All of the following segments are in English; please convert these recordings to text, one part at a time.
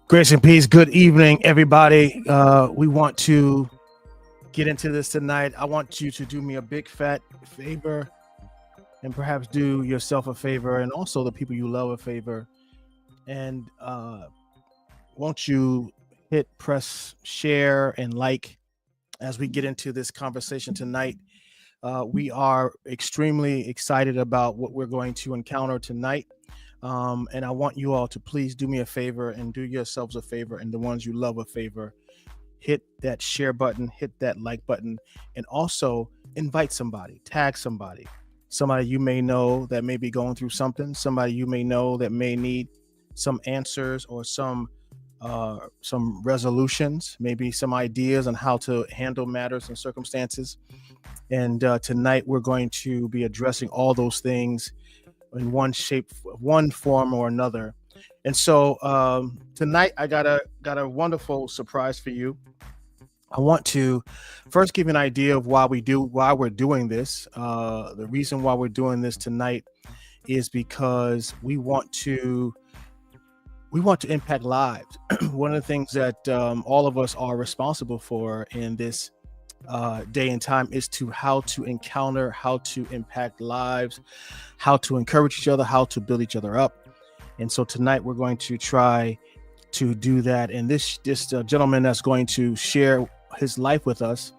Grace and peace. Good evening, everybody. We want to get into this tonight. I want you to do me a big fat favor and perhaps do yourself a favor and also the people you love a favor. And won't you press share and like as we get into this conversation tonight. We are extremely excited about what we're going to encounter tonight. And I want you all to please do me a favor and do yourselves a favor and the ones you love a favor. Hit that share button, hit that like button, and also invite somebody, tag somebody you may know that may be going through something, somebody you may know that may need some answers or some resolutions, maybe some ideas on how to handle matters and circumstances. And tonight we're going to be addressing all those things in one shape, one form or another. And so tonight I got a wonderful surprise for you. I want to first give you an idea of why we're doing this. The reason why we're doing this tonight is because we want to impact lives. One of the things that all of us are responsible for in this day and time is how to encounter, how to impact lives, how to encourage each other, how to build each other up. And so tonight we're going to try to do that. And this gentleman that's going to share his life with us,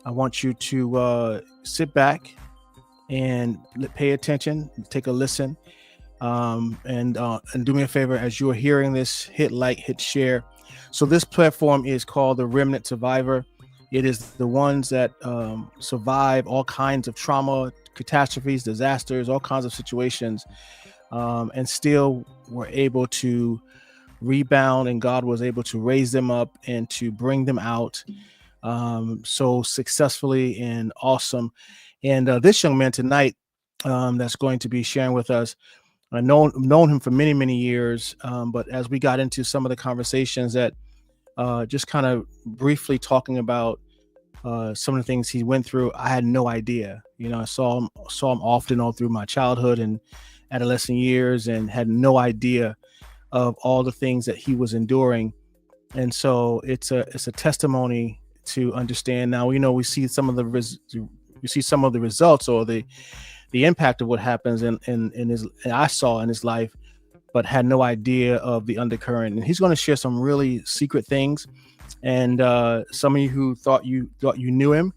I want you to sit back and pay attention, take a listen, and do me a favor as you're hearing this, hit like, hit share. So this platform is called the Remnant Survivor. It is the ones that survive all kinds of trauma, catastrophes, disasters, all kinds of situations, and still were able to rebound, and God was able to raise them up and to bring them out so successfully and awesome. And this young man tonight that's going to be sharing with us, I've known him for many, many years, but as we got into some of the conversations that just kind of briefly talking about some of the things he went through, I had no idea. I saw him often all through my childhood and adolescent years, and had no idea of all the things that he was enduring. And so it's a testimony to understand. Now we see some of the results, or the impact of what happens in his, and I saw in his life, but had no idea of the undercurrent. And he's going to share some really secret things. And some of you who thought you knew him,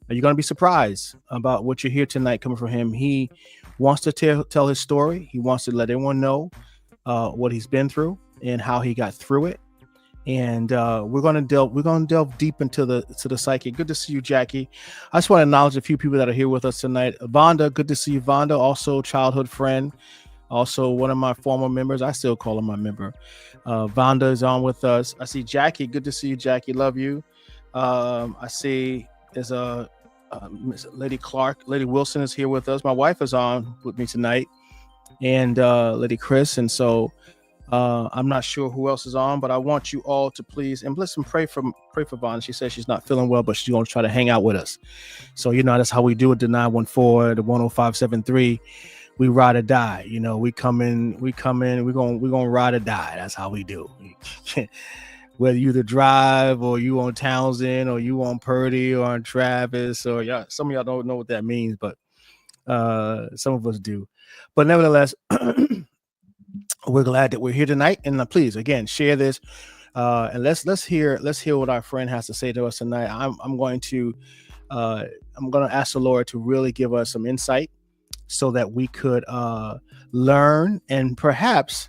you're going to be surprised about what you hear tonight coming from him. He wants to tell his story. He wants to let everyone know what he's been through and how he got through it. And we're going to delve deep into the psyche. Good to see you, Jackie. I just want to acknowledge a few people that are here with us tonight. Vonda, good to see you, Vonda. Also childhood friend, also one of my former members. I still call him my member. Vonda is on with us. I see Jackie. Good to see you, Jackie. Love you. I see there's a Lady Clark. Lady Wilson is here with us. My wife is on with me tonight, and Lady Chris. And so I'm not sure who else is on, but I want you all to please and listen, pray for Vonda. She says she's not feeling well, but she's going to try to hang out with us. So that's how we do it. The 914, the 10573. We ride or die. We come in. We're gonna ride or die. That's how we do. Whether you the drive, or you on Townsend, or you on Purdy, or on Travis, or some of y'all don't know what that means, but some of us do. But nevertheless, we're glad that we're here tonight. And please, again, share this, and let's hear what our friend has to say to us tonight. I'm going to ask the Lord to really give us some insight, so that we could learn and perhaps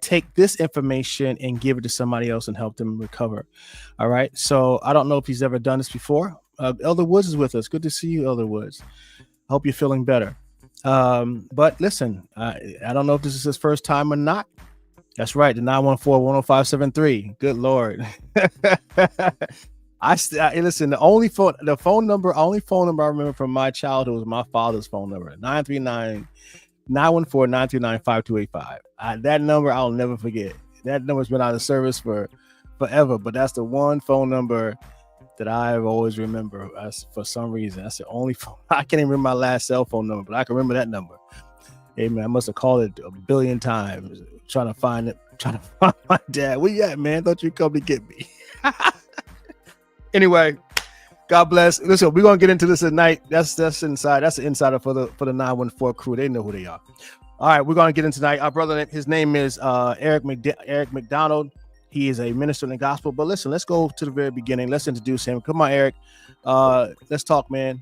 take this information and give it to somebody else and help them recover. All right. So I don't know if he's ever done this before. Elder Woods is with us. Good to see you, Elder Woods. I hope you're feeling better. But listen, I don't know if this is his first time or not. That's right. The 914-10573. Good Lord. I listen. The only phone number I remember from my childhood was my father's phone number, 914-939-5285. That number I'll never forget. That number's been out of service for forever, but that's the one phone number that I've always remember. For some reason, that's the only phone. I can't even remember my last cell phone number, but I can remember that number. Hey man, I must have called it a billion times trying to find my dad. Where you at, man? Don't you come to get me? Anyway, God bless. Listen, we're gonna get into this tonight. That's inside. That's the insider for the 914 crew. They know who they are. All right, we're gonna get into tonight. Our brother, his name is Eric McDonald. He is a minister in the gospel. But listen, let's go to the very beginning. Let's introduce him. Come on, Eric. Let's talk, man.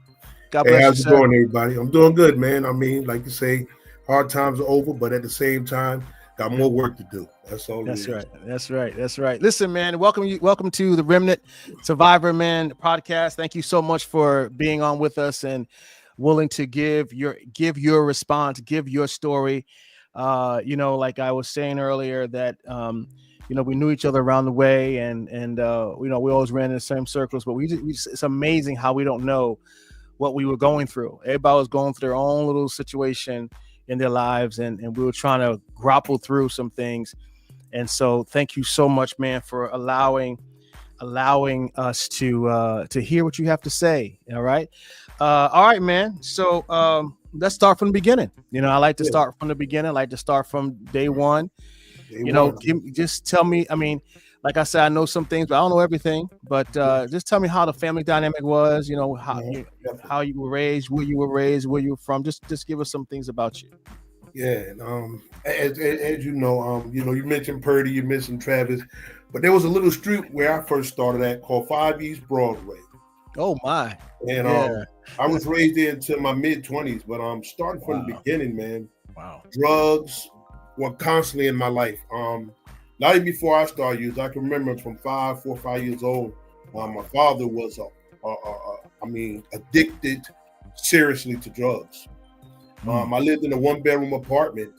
God bless you. How's it going, everybody? I'm doing good, man. I mean, like you say, hard times are over, but at the same time, got more work to do. That's all. That's right. Listen, man, welcome to the Remnant Survivor, man, podcast. Thank you so much for being on with us and willing to give your response, give your story. Like I was saying earlier, that we knew each other around the way, and we always ran in the same circles, but it's amazing how we don't know what we were going through. Everybody was going through their own little situation in their lives, and we were trying to grapple through some things. And so thank you so much, man, for allowing allowing us to hear what you have to say. All right. All right, man. So let's start from the beginning. I like to start from the beginning. I like to start from day one. Just tell me. I mean, like I said, I know some things, but I don't know everything. But just tell me how the family dynamic was. How you were raised, where you were raised, where you were from. Just give us some things about you. Yeah, and as you know, you mentioned Purdy, you mentioned Travis, but there was a little street where I first started at called 5 East Broadway. Oh my! And I was raised there until my mid-20s, but starting from the beginning, man. Wow. Drugs were constantly in my life. Not even before I started using, I can remember from 4 or 5 years old. My father was, addicted seriously to drugs. I lived in a 1-bedroom apartment,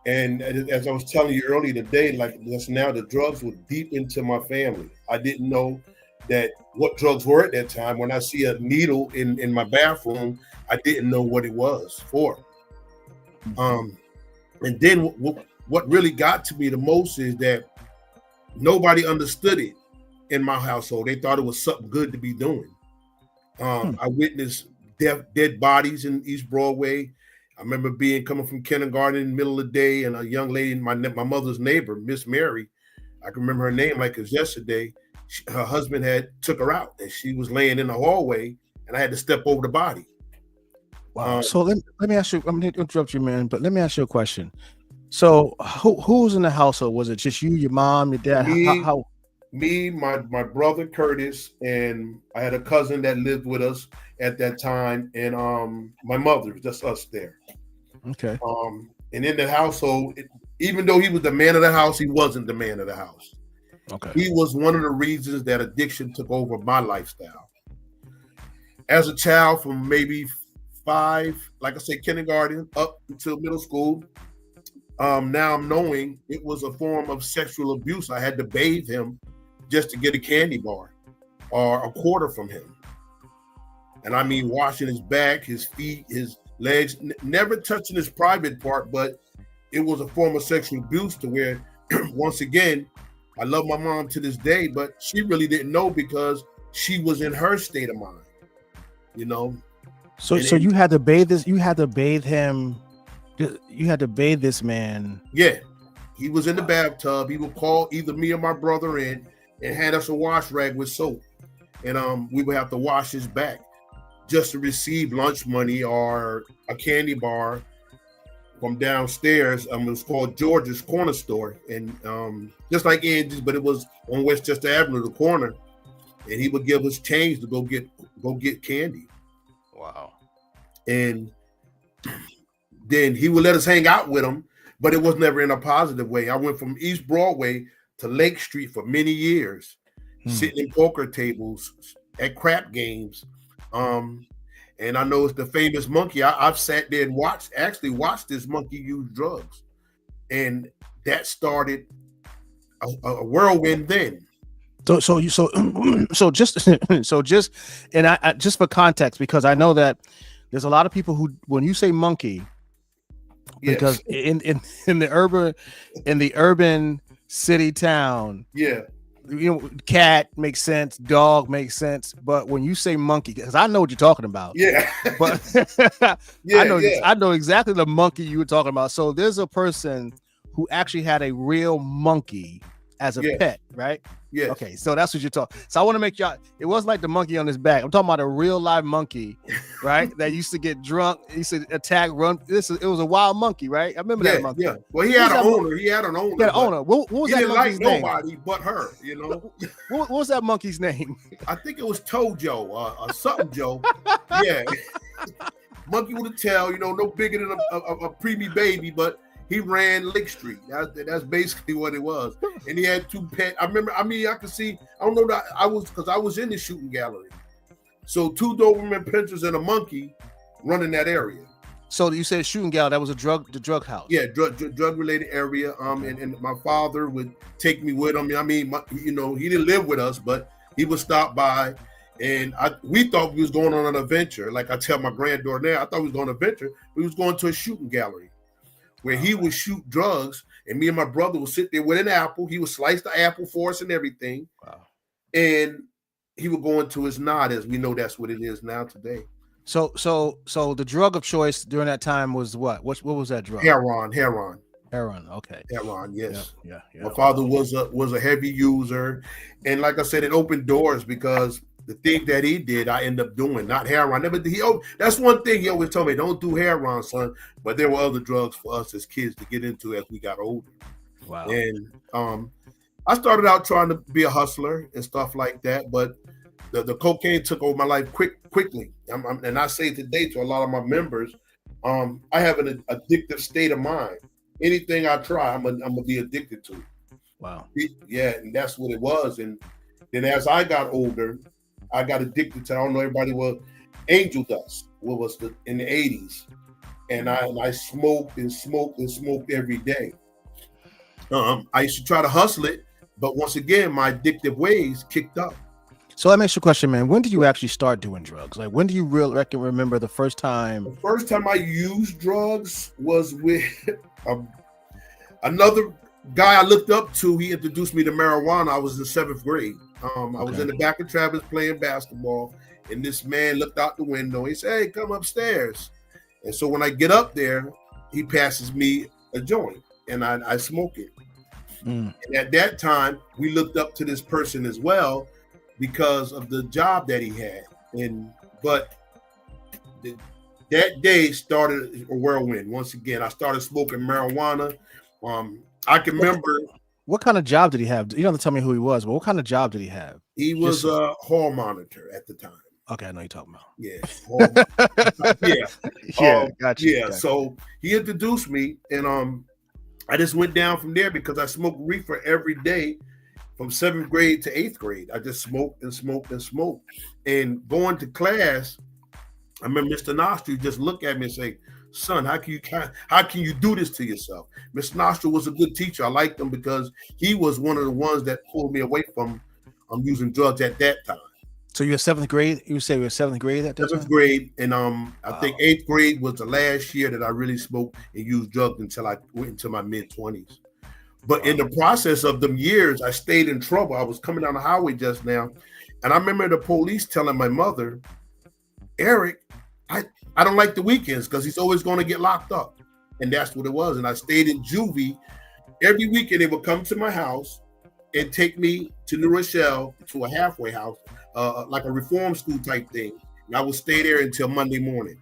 and as I was telling you earlier today, like just now, the drugs were deep into my family. I didn't know that what drugs were at that time. When I see a needle in my bathroom, I didn't know what it was for. And then what really got to me the most is that nobody understood it in my household. They thought it was something good to be doing. I witnessed dead bodies in East Broadway. I remember coming from kindergarten in the middle of the day, and a young lady, my mother's neighbor, Miss Mary, I can remember her name like it was yesterday. Her husband took her out, and she was laying in the hallway, and I had to step over the body. Wow. So let me ask you. I'm going to interrupt you, man, but let me ask you a question. So who's in the household? Was it just you, your mom, your dad? Me, my brother Curtis, and I had a cousin that lived with us at that time, and my mother, just us there. Okay. And in the household, even though he was the man of the house, he wasn't the man of the house. Okay. He was one of the reasons that addiction took over my lifestyle. As a child, from maybe 5, like I say, kindergarten up until middle school, now I'm knowing it was a form of sexual abuse. I had to bathe him just to get a candy bar or a quarter from him. And I mean, washing his back, his feet, his legs, never touching his private part, but it was a form of sexual abuse to where, once again, I love my mom to this day, but she really didn't know because she was in her state of mind, So you had to bathe this. You had to bathe him. You had to bathe this man. Yeah, he was in the bathtub. He would call either me or my brother in and hand us a wash rag with soap, and we would have to wash his back just to receive lunch money or a candy bar from downstairs. It was called George's Corner Store, and just like Angie's, but it was on Westchester Avenue, the corner. And he would give us change to go get candy. Wow. And then he would let us hang out with him, but it was never in a positive way. I went from East Broadway to Lake Street for many years, sitting in poker tables at crap games. And I know it's the famous monkey. I've sat there and watched this monkey use drugs. And that started a whirlwind then. So just and I just for context, because I know that there's a lot of people who, when you say monkey, because in the urban city town, cat makes sense, dog makes sense, but when you say monkey, because I know what you're talking about, but I know exactly the monkey you were talking about. So there's a person who actually had a real monkey as a pet, right? Yeah. Okay, so that's what you're talking. So I want to make y'all. It wasn't like the monkey on his back. I'm talking about a real live monkey, right? That used to get drunk. He used to attack, run. It was a wild monkey, right? I remember that monkey. Yeah. Well, he had an owner. He had an owner. What was that monkey's name? Nobody but her. What was that monkey's name? I think it was Tojo or something Joe. Yeah. Monkey with a tail. No bigger than a preemie baby, but he ran Lake Street. That's basically what it was. And he had 2 pets. I remember, I could see, I don't know that I was in the shooting gallery. So 2 Doberman pinchers and a monkey running that area. So you said shooting gallery, that was the drug house. Yeah, drug related area. And my father would take me with him. He didn't live with us, but he would stop by. And we thought we was going on an adventure. Like I tell my granddaughter now, I thought we was going on an adventure. We was going to a shooting gallery. where he would shoot drugs, and me and my brother would sit there with an apple. He would slice the apple for us and everything. Wow. And he would go into his knot, as we know that's what it is now today. So the drug of choice during that time was what? What was that drug? Heroin. Okay. Heroin, yes. Yeah. My father was a heavy user, and like I said, it opened doors because the thing that he did, I ended up doing, not heroin. That's one thing he always told me: don't do heroin, son. But there were other drugs for us as kids to get into as we got older. Wow. And I started out trying to be a hustler and stuff like that, but the cocaine took over my life quickly. And I say today to a lot of my members, I have an addictive state of mind. Anything I try, I'm gonna be addicted to. Wow. Yeah, and that's what it was. And then as I got older, I got addicted to, I don't know everybody, was angel dust. What was in the 80s? And I smoked every day. I used to try to hustle it, but once again, my addictive ways kicked up. So that makes you question, man. When did you actually start doing drugs? Like, when do you remember the first time? The first time I used drugs was with another guy I looked up to. He introduced me to marijuana. I was in 7th grade. I was in the back of Travis playing basketball, and this man looked out the window. He said, "Hey, come upstairs." And so when I get up there, he passes me a joint, and I smoke it. And at that time, we looked up to this person as well, because of the job that he had. But that day started a whirlwind. Once again, I started smoking marijuana. I can remember. What kind of job did he have? You don't have to tell me who he was, but what kind of job did he have? He was a hall monitor at the time. Okay, I know you're talking about. Yeah. Gotcha. Yeah. So he introduced me, and I just went down from there because I smoked reefer every day. From 7th grade to 8th grade, I just smoked. And going to class, I remember Mr. Nostri just look at me and say, "Son, how can you do this to yourself?" Mr. Nostri was a good teacher. I liked him because he was one of the ones that pulled me away from using drugs at that time. So you're 7th grade? You say you were 7th grade at that time? 7th grade, and I think 8th grade was the last year that I really smoked and used drugs until I went into my mid-20s. But in the process of them years, I stayed in trouble. I was coming down the highway just now, and I remember the police telling my mother, "Eric, I don't like the weekends because he's always going to get locked up." And that's what it was. And I stayed in juvie. Every weekend, they would come to my house and take me to New Rochelle to a halfway house, like a reform school type thing. And I would stay there until Monday morning.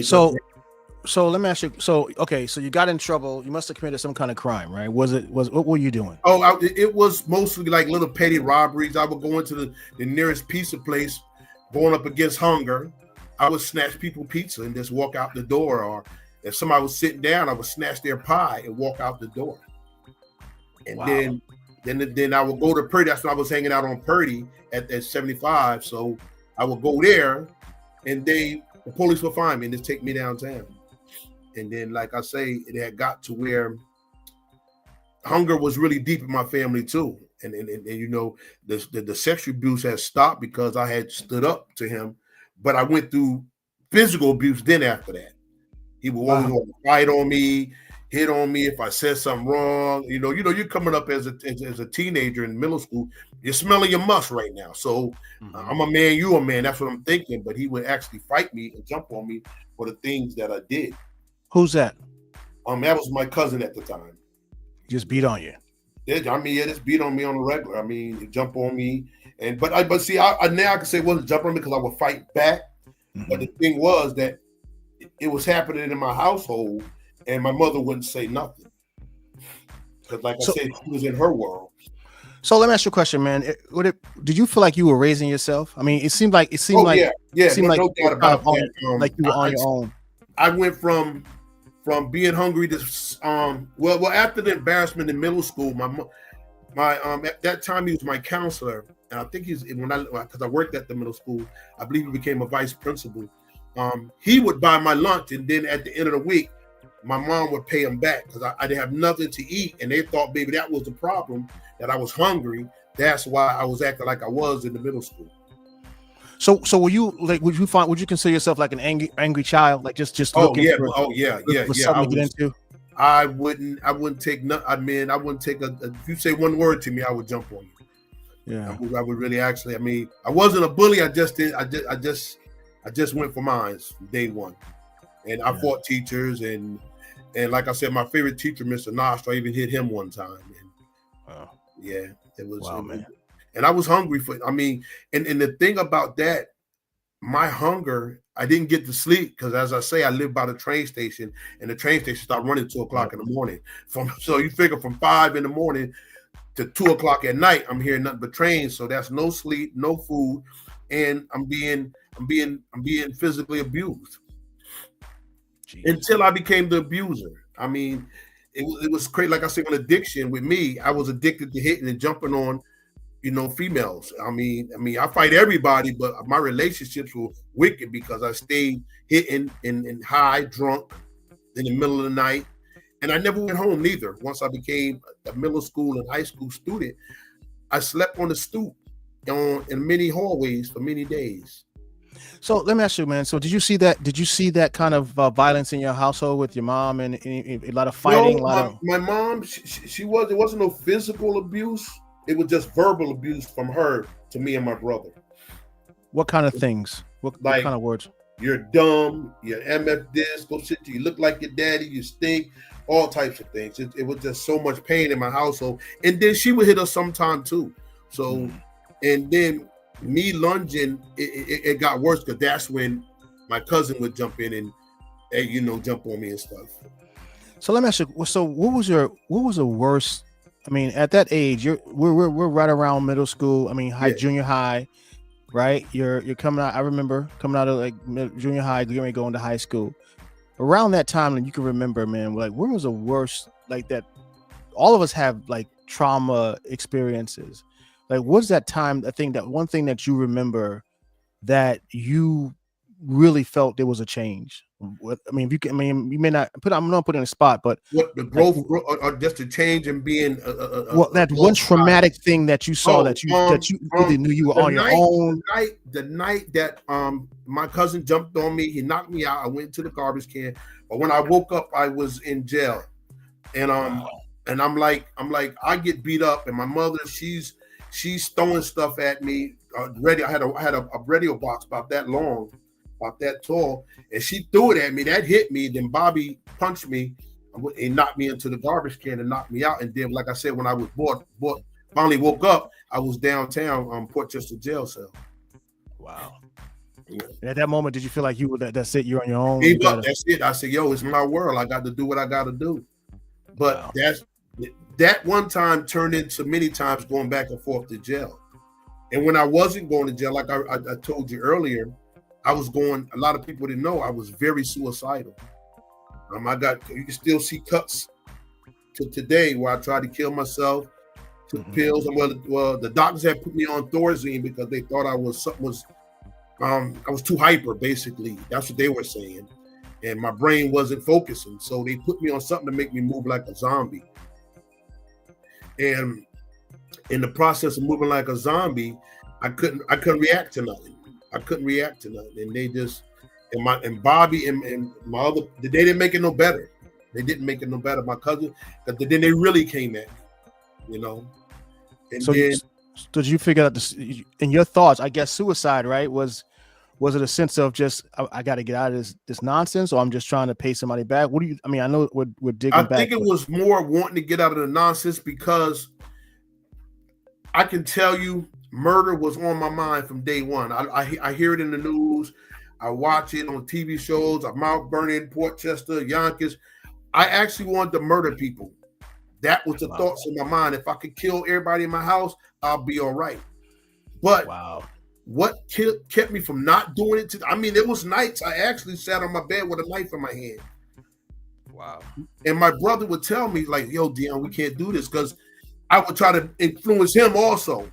So let me ask you. So you got in trouble. You must have committed some kind of crime, right? What were you doing? It was mostly like little petty robberies. I would go into the nearest pizza place, going up against hunger. I would snatch people pizza and just walk out the door. Or if somebody was sitting down, I would snatch their pie and walk out the door. And then I would go to Purdy. That's when I was hanging out on Purdy at 75. So I would go there, and the police would find me and just take me downtown. And then, like I say, it had got to where hunger was really deep in my family too. And you know, the sexual abuse had stopped because I had stood up to him, but I went through physical abuse then after that. He would always want to fight on me, hit on me if I said something wrong. You know, you're coming up as a teenager in middle school. You're smelling your must right now. So I'm a man, you a man. That's what I'm thinking. But he would actually fight me and jump on me for the things that I did. Who's that? That was my cousin at the time. Just beat on you. Yeah, just beat on me on the regular. He jump on me, but see, now I can say it wasn't jumping on me because I would fight back. But the thing was that it was happening in my household, and my mother wouldn't say nothing because, like I said, she was in her world. So let me ask you a question, man. Did you feel like you were raising yourself? I mean, it seemed like no doubt about that. Like you were on your own. I went from being hungry to after the embarrassment in middle school, my at that time he was my counselor, and I think because I worked at the middle school, I believe he became a vice principal. He would buy my lunch, and then at the end of the week, my mom would pay him back because I didn't have nothing to eat, and they thought maybe that was the problem, that I was hungry. That's why I was acting like I was in the middle school. So were you like? Would you consider yourself like an angry child? Like just Oh looking yeah, for yeah. something to get into? I wouldn't take no. I mean, I wouldn't take a. If you say one word to me, I would jump on you. Yeah. I would really actually. I mean, I wasn't a bully. I just did. I just went for mines from day one, and I fought teachers and like I said, my favorite teacher, Mr. Nostra, I even hit him one time. And Wow. yeah, it was. Wow, man. And I was hungry for. I mean, and the thing about that, my hunger, I didn't get to sleep because, as I say, I live by the train station, and the train station started running 2:00 in the morning. So you figure from 5 in the morning to 2:00 at night, I'm hearing nothing but trains. So that's no sleep, no food, and I'm being physically abused. Jeez. Until I became the abuser. I mean, it was crazy. Like I said, an addiction with me, I was addicted to hitting and jumping on, females. I mean, I fight everybody, but my relationships were wicked because I stayed hitting and high, drunk in the middle of the night. And I never went home neither. Once I became a middle school and high school student, I slept on the stoop in many hallways for many days. So let me ask you, man. So did you see that? Did you see that kind of violence in your household with your mom and a lot of fighting? No, my mom, she was. It wasn't no physical abuse. It was just verbal abuse from her to me and my brother. What kind of things? What kind of words? You're dumb. You're MF this. Go sit. You look like your daddy. You stink. All types of things. It was just so much pain in my household. And then she would hit us sometime too. So, and then me lunging, it got worse because that's when my cousin would jump in and jump on me and stuff. So let me ask you. So what was the worst? I mean, at that age, we're right around middle school. I mean, junior high, right? You're coming out. I remember coming out of like junior high, going to high school. Around that time, and you can remember, man, like where was the worst like that? All of us have like trauma experiences. Like, what's that time? One thing that you remember that you really felt there was a change. I mean, you may not put. I'm not putting in a spot, but what the growth or just the change and being. That one traumatic thing that you saw that you really knew you were on your own. The night that my cousin jumped on me, he knocked me out. I went to the garbage can, but when I woke up, I was in jail, and and I'm like, I get beat up, and my mother, she's throwing stuff at me. I had a radio box about that long, about that tall, and she threw it at me. That hit me. Then Bobby punched me and knocked me into the garbage can and knocked me out. And then, like I said, when I was finally woke up, I was downtown Portchester jail cell. Wow. Yeah. At that moment, did you feel like you were that's it? You're on your own. That's it. I said, "Yo, it's my world. I got to do what I got to do." But that one time turned into many times going back and forth to jail. And when I wasn't going to jail, like I told you earlier, I was going. A lot of people didn't know I was very suicidal. You can still see cuts to today where I tried to kill myself, took pills. And well, the doctors had put me on Thorazine because they thought I was too hyper. Basically, that's what they were saying, and my brain wasn't focusing. So they put me on something to make me move like a zombie. And in the process of moving like a zombie, I couldn't react to nothing. And they just and Bobby and my other, they didn't make it no better. They didn't make it no better. My cousin, but then they really came at me, And so then, did you figure out this in your thoughts? I guess suicide, right? Was it a sense of just I got to get out of this nonsense, or I'm just trying to pay somebody back? What do you? I mean, I know we're digging back. I think it was more wanting to get out of the nonsense because I can tell you, murder was on my mind from day one. I hear it in the news. I watch it on TV shows. I'm Mount Vernon, Portchester, Yonkers. I actually wanted to murder people. That was the thoughts in my mind. If I could kill everybody in my house, I'll be all right. But what kept me from not doing it? There was nights I actually sat on my bed with a knife in my hand. Wow. And my brother would tell me, like, "Yo, Dion, we can't do this," because I would try to influence him also.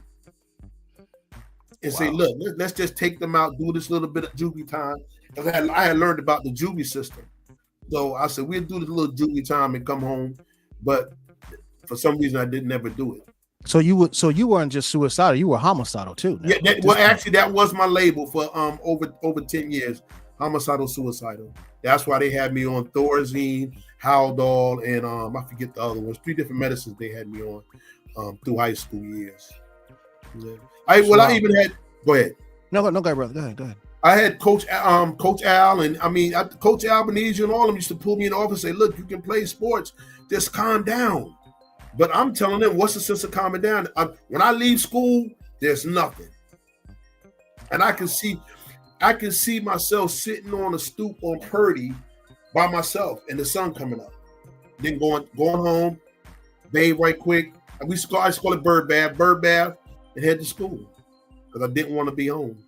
And say, "Look, let's just take them out, do this little bit of juvie time." Because I had learned about the juvie system. So I said, we'll do this little juvie time and come home. But for some reason, I didn't ever do it. So you weren't just suicidal, you were homicidal too. Now, Yeah, well, actually, that was my label for over 10 years. Homicidal, suicidal. That's why they had me on Thorazine, Haldol, and I forget the other ones. 3 different medicines they had me on through high school years. Yeah. I even had. Go ahead. No, go ahead, brother. Go ahead. I had Coach Al, and Coach Albanese and all of them used to pull me in the office and say, "Look, you can play sports. Just calm down." But I'm telling them, what's the sense of calming down? When I leave school, there's nothing, and I can see myself sitting on a stoop on Purdy by myself, and the sun coming up. Then going home, bathe right quick. And I used to call it bird bath, and head to school because I didn't want to be home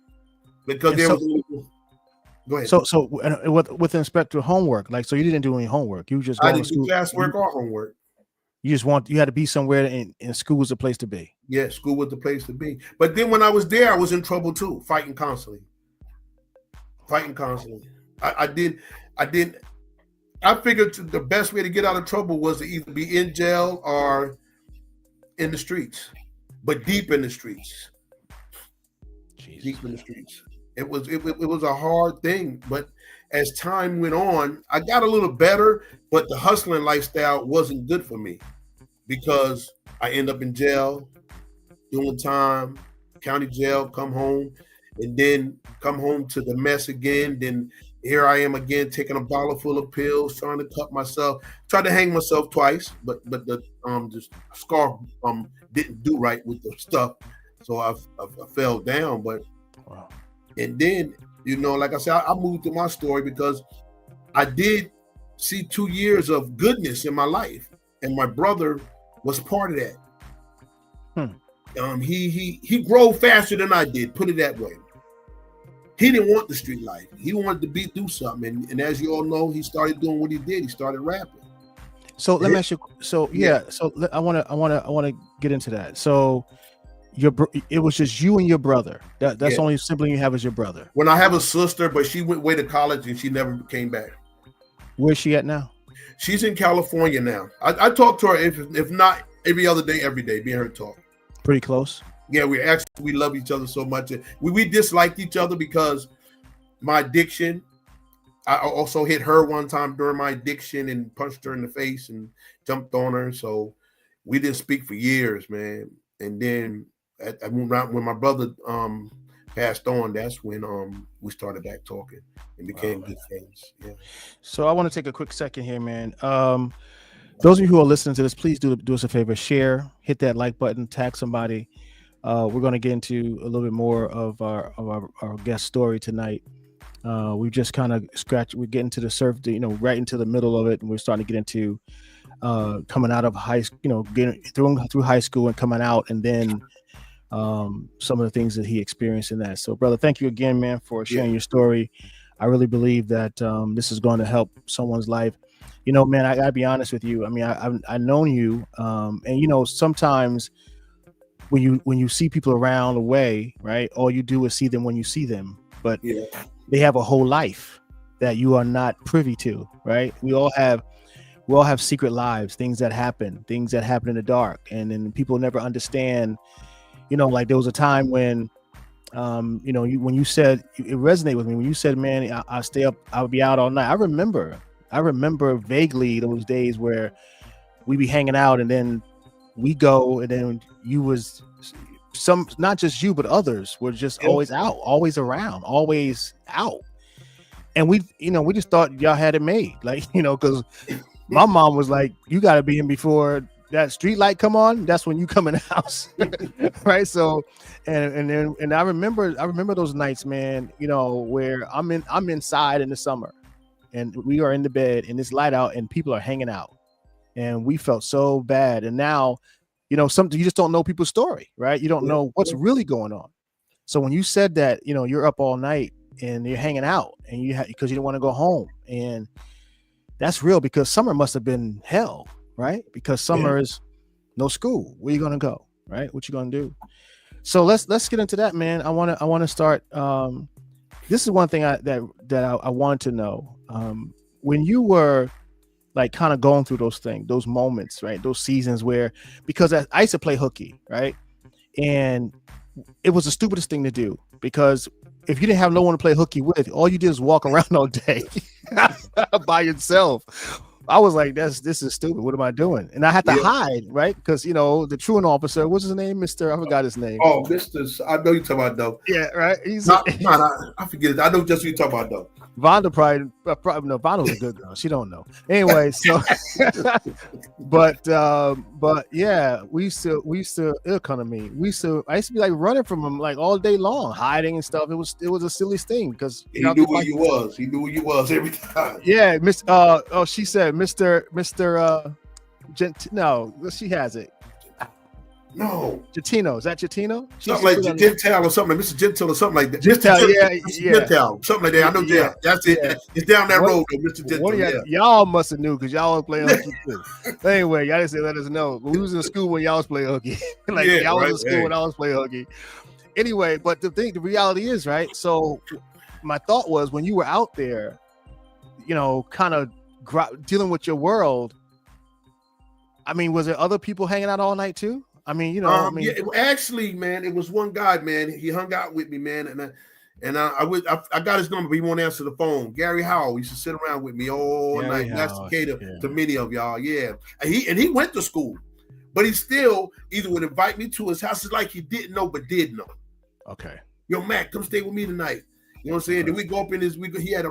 because there was. Go ahead. So with respect to homework, like, so you didn't do any homework. You just I didn't do classwork or homework. You had to be somewhere, and school was the place to be. Yeah, school was the place to be. But then when I was there, I was in trouble too, fighting constantly. I figured the best way to get out of trouble was to either be in jail or in the streets, but deep in the streets. Jesus. Deep in the streets. It was a hard thing, but as time went on, I got a little better, but the hustling lifestyle wasn't good for me because I end up in jail, doing time, county jail, come home, and then come home to the mess again. Then here I am again, taking a bottle full of pills, trying to cut myself, tried to hang myself twice, but the scarf didn't do right with the stuff, so I fell down. But wow. And then, like I said, I moved to my story because I did see 2 years of goodness in my life, and my brother was part of that. He grew faster than I did, put it that way. He didn't want the street life. He wanted to do something, and as you all know, he started doing what he did. He started rapping. So let me ask you. So yeah. So I want to get into that. So it was just you and your brother. That's the only sibling you have is your brother. When I have a sister, but she went away to college and she never came back. Where's she at now? She's in California now. I talk to her if not every other day, every day. Me and her talk. Pretty close. Yeah, we love each other so much. We disliked each other because my addiction. I also hit her one time during my addiction and punched her in the face and jumped on her. So we didn't speak for years, man. And then when my brother passed on, that's when we started back talking and became good friends. Yeah. So I want to take a quick second here, man. Those of you who are listening to this, please do us a favor, share, hit that like button, tag somebody. We're going to get into a little bit more of our guest story tonight. We just kind of we're getting to the surface, right into the middle of it, and we're starting to get into coming out of high school, getting through high school and coming out, and then some of the things that he experienced in that. So, brother, thank you again, man, for sharing your story. I really believe that this is going to help someone's life. Man, I gotta be honest with you. I mean, I've known you, and sometimes when you see people around the way, right, all you do is see them when you see them, but they have a whole life that you are not privy to, right? We all have secret lives, things that happen in the dark, and then people never understand. Like there was a time when, when you said, it resonated with me when you said, man, I'll stay up, I'll be out all night. I remember vaguely those days where we be hanging out, and then we go, and then you was not just you, but others were just always out, always around, always out. And we just thought y'all had it made, like, because my mom was like, you got to be in before that street light come on. That's when you come in the house. Right. So, and I remember those nights, man, where I'm inside in the summer and we are in the bed and it's light out and people are hanging out, and we felt so bad. And now, something, you just don't know people's story, right? You don't know what's really going on. So when you said that, you're up all night and you're hanging out and because you don't want to go home, and that's real, because summer must have been hell, right? Because summer is no school. Where you gonna go, right? What you gonna do? So let's get into that, man. I want to start. This is one thing that I wanted to know. When you were like kind of going through those things, those moments, right? Those seasons where, because I used to play hooky, right? And it was the stupidest thing to do, because if you didn't have no one to play hooky with, all you did is walk around all day by yourself. I was like, this is stupid. What am I doing? And I had to hide, right? Because, you know, the truant officer, what's his name? I forgot his name. Oh, Mr. I know you're talking about, though. Yeah, right. I forget it. I know just what you're talking about, though. Vonda probably no, Vonda's a good girl. She don't know. Anyway, so but yeah, we used to it'll come to me. I used to be like running from him like all day long, hiding and stuff. It was a silly thing because he knew who you was. He knew who you was every time. Yeah, she said Mr. No, she has it. No, Gentino. Is that Gentino? Something like Gentle or something, like Mr. Gentle or something like that. Gentle, yeah. Gentle, something like that. I know, yeah. That's it. Yeah. It's down that road, though, Mr. Gentle. Y'all must have knew because y'all was playing hooky too. Anyway, y'all didn't say let us know. But we was in school when y'all was playing hooky. Y'all was in school when I was playing hooky. Anyway, but the reality is, right? So my thought was, when you were out there, you know, kind of dealing with your world, I mean, was there other people hanging out all night too? I mean, you know, yeah, actually, man, it was one guy, man. He hung out with me, man, and I got his number, but he won't answer the phone. Gary Howell used to sit around with me all night. That's the cater to many of y'all, yeah. And he went to school, but he still either would invite me to his house. It's like he didn't know, but did know. Okay. Yo, Matt, come stay with me tonight. You know what I'm saying? Then we go up in his. He had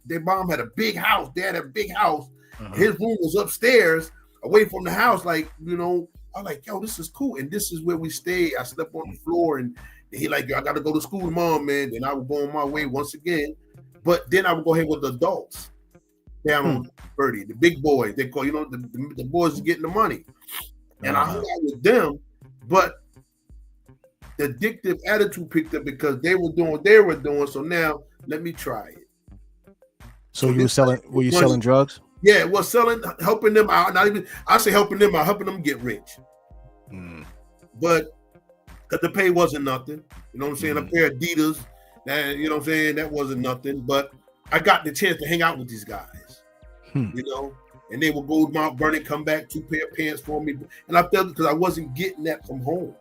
their mom had a big house. Dad had a big house. His room was upstairs, away from the house, like, you know. I'm like, yo, this is cool. And this is where we stay. I slept on the floor, and he like, yo, I got to go to school tomorrow, man. Then I would go on my way once again. But then I would go ahead with the adults down on 30, the big boys. They call, you know, the boys getting the money. And I hung out with them, but the addictive attitude picked up because they were doing what they were doing. So now let me try it. So you were you selling drugs? Yeah, well, helping them out. Not even, I say helping them out, helping them get rich. But the pay wasn't nothing. You know what I'm saying? A pair of Adidas, you know what I'm saying? That wasn't nothing. But I got the chance to hang out with these guys, you know? And they would go to Mount Vernon, come back, 2 pair of pants for me. And I felt it because I wasn't getting that from home.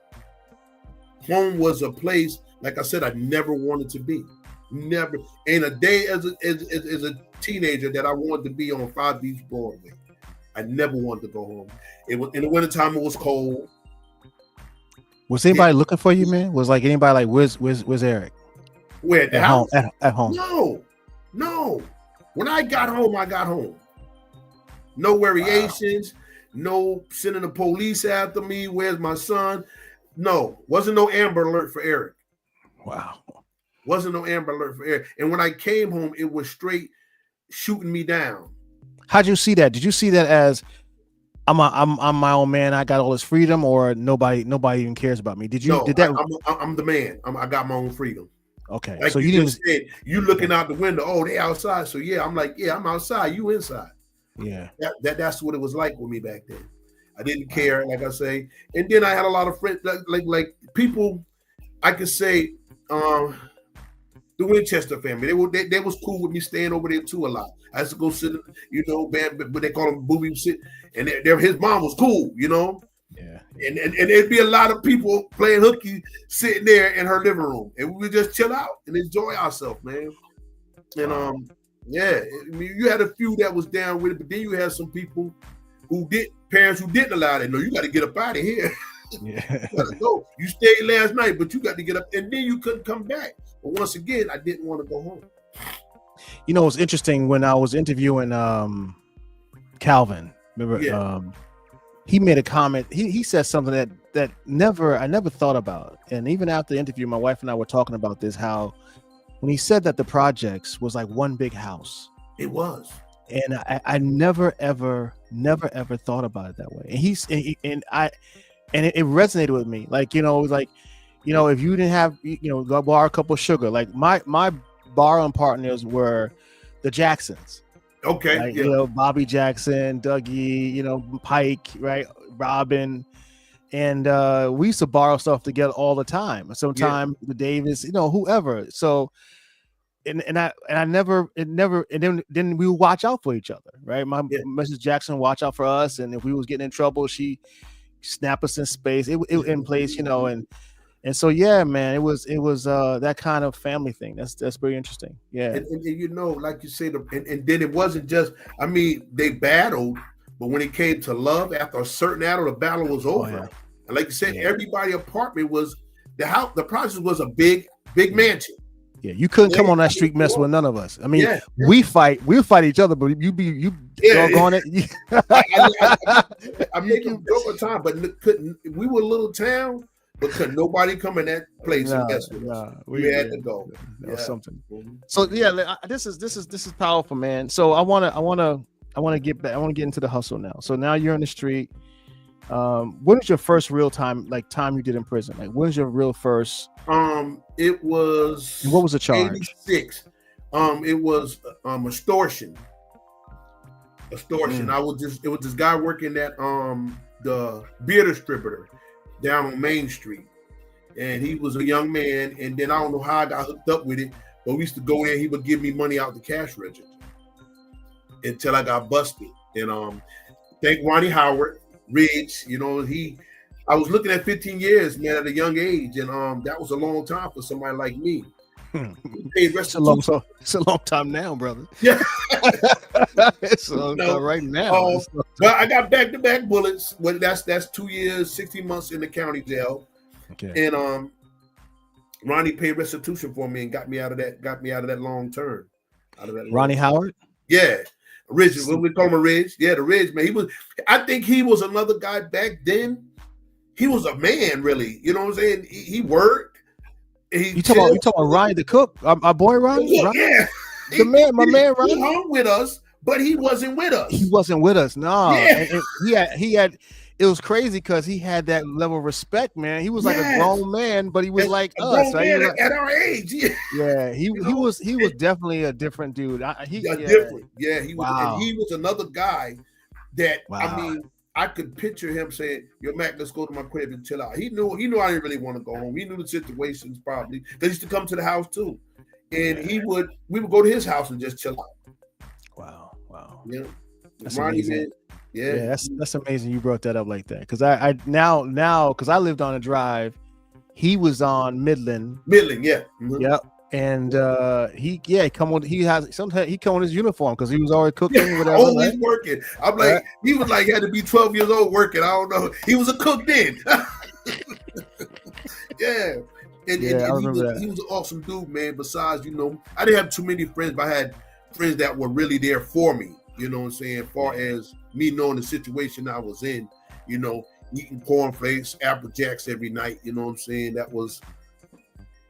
Home was a place, like I said, I never wanted to be. Never. Ain't a day as a teenager that I wanted to be on 5 Beach Broadway. I never wanted to go home. It was in the wintertime. It was cold. Was anybody looking for you, man? Was like anybody like, where's Eric? Where at the house? At home. No. When I got home, I got home. No variations. No sending the police after me. Where's my son? No, wasn't no Amber Alert for Eric. Wow. Wasn't no Amber Alert for Eric. And when I came home, it was straight shooting me down. How'd you see that? Did you see that as I'm my own man, I got all this freedom, or nobody even cares about me? I'm the man. I got my own freedom. Okay. Like so you just said, you looking out the window, oh, they outside. So yeah, I'm like, yeah, I'm outside, you inside. Yeah. That's what it was like with me back then. I didn't care, like I say. And then I had a lot of friends, like people, I could say, the Winchester family. They was cool with me staying over there too a lot. I used to go sit, you know, what they call them booby sit, and his mom was cool, you know. Yeah. And there'd be a lot of people playing hooky sitting there in her living room, and we would just chill out and enjoy ourselves, man. And yeah, I mean, you had a few that was down with it, but then you had some people parents who didn't allow that. No, you got to get up out of here. Yeah. You gotta go. You stayed last night, but you got to get up, and then you couldn't come back. But once again, I didn't want to go home. You know, it's interesting when I was interviewing Calvin. Remember, he made a comment. He said something that I never thought about. And even after the interview, my wife and I were talking about this. How when he said that the projects was like one big house, it was. And I never ever thought about it that way. And it resonated with me. Like, you know, it was like, you know, if you didn't have, you know, go borrow a cup of sugar. Like my borrowing partners were the Jacksons. Okay. Like, you know, Bobby Jackson, Dougie, you know, Pike, right? Robin. And we used to borrow stuff together all the time. Sometimes the Davis, you know, whoever. So I never and then we would watch out for each other, right? My Mrs. Jackson watch out for us, and if we was getting in trouble, she snap us in space, it in place, you know, and so yeah, man, it was that kind of family thing. That's very interesting. Yeah, and you know, like you said, and then it wasn't just. I mean, they battled, but when it came to love, after a certain battle, the battle was over. Yeah. And like you said, everybody apartment was the house. The project was a big mansion. Yeah, you couldn't come on that street mess with none of us. I mean, we'll fight each other, but you doggone it. I make them joke all the time, but we were a little town, but couldn't nobody come in that place and mess with us. We had to go. Something. So yeah, this is powerful, man. So I want to get back. I want to get into the hustle now. So now you're in the street. When was your first real time you did in prison? Like, when was your real first? It was. What was the charge? 86. It was extortion. Extortion. It was this guy working at the beer distributor down on Main Street, and he was a young man. And then I don't know how I got hooked up with it, but we used to go in. He would give me money out the cash register until I got busted. And thank Ronnie Howard. Ridge, you know, I was looking at 15 years, man, at a young age, and that was a long time for somebody like me. It's a long time now, brother. Yeah, it's a long time right now. But I got back-to-back bullets. Well, that's 2 years, 60 months in the county jail. Okay. And Ronnie paid restitution for me and got me out of that long term. Ronnie Howard? Yeah. Ridge, what we call him a Ridge? Yeah, the Ridge, man. I think he was another guy back then. He was a man, really. You know what I'm saying? He worked. You talking about Ryan the cook? Our boy Ryan? Yeah. My man Ryan. He hung with us, but he wasn't with us. He wasn't with us, no. Yeah. And he had it was crazy because he had that level of respect, man. He was like a grown man, but he was like us, right? At our age. Yeah, he was definitely a different dude. Different. Yeah, he was. Wow. And he was another guy that I mean, I could picture him saying, "Yo, Mac, let's go to my crib and chill out." He knew I didn't really want to go home. He knew the situations probably. They used to come to the house too, and we would go to his house and just chill out. Wow. Yeah, that's Ronnie, amazing. Man. Yeah, that's amazing. You brought that up like that because I now because I lived on a drive. He was on Midland. Yeah. Mm-hmm. Yep. And he come with his uniform because he was already cooking, whatever. Always working. I'm like, he was like had to be 12 years old working. I don't know. He was a cook then. Yeah. And he was an awesome dude, man. Besides, you know, I didn't have too many friends, but I had friends that were really there for me. You know what I'm saying? As far as me knowing the situation I was in, you know, eating cornflakes, Apple Jacks every night. You know what I'm saying?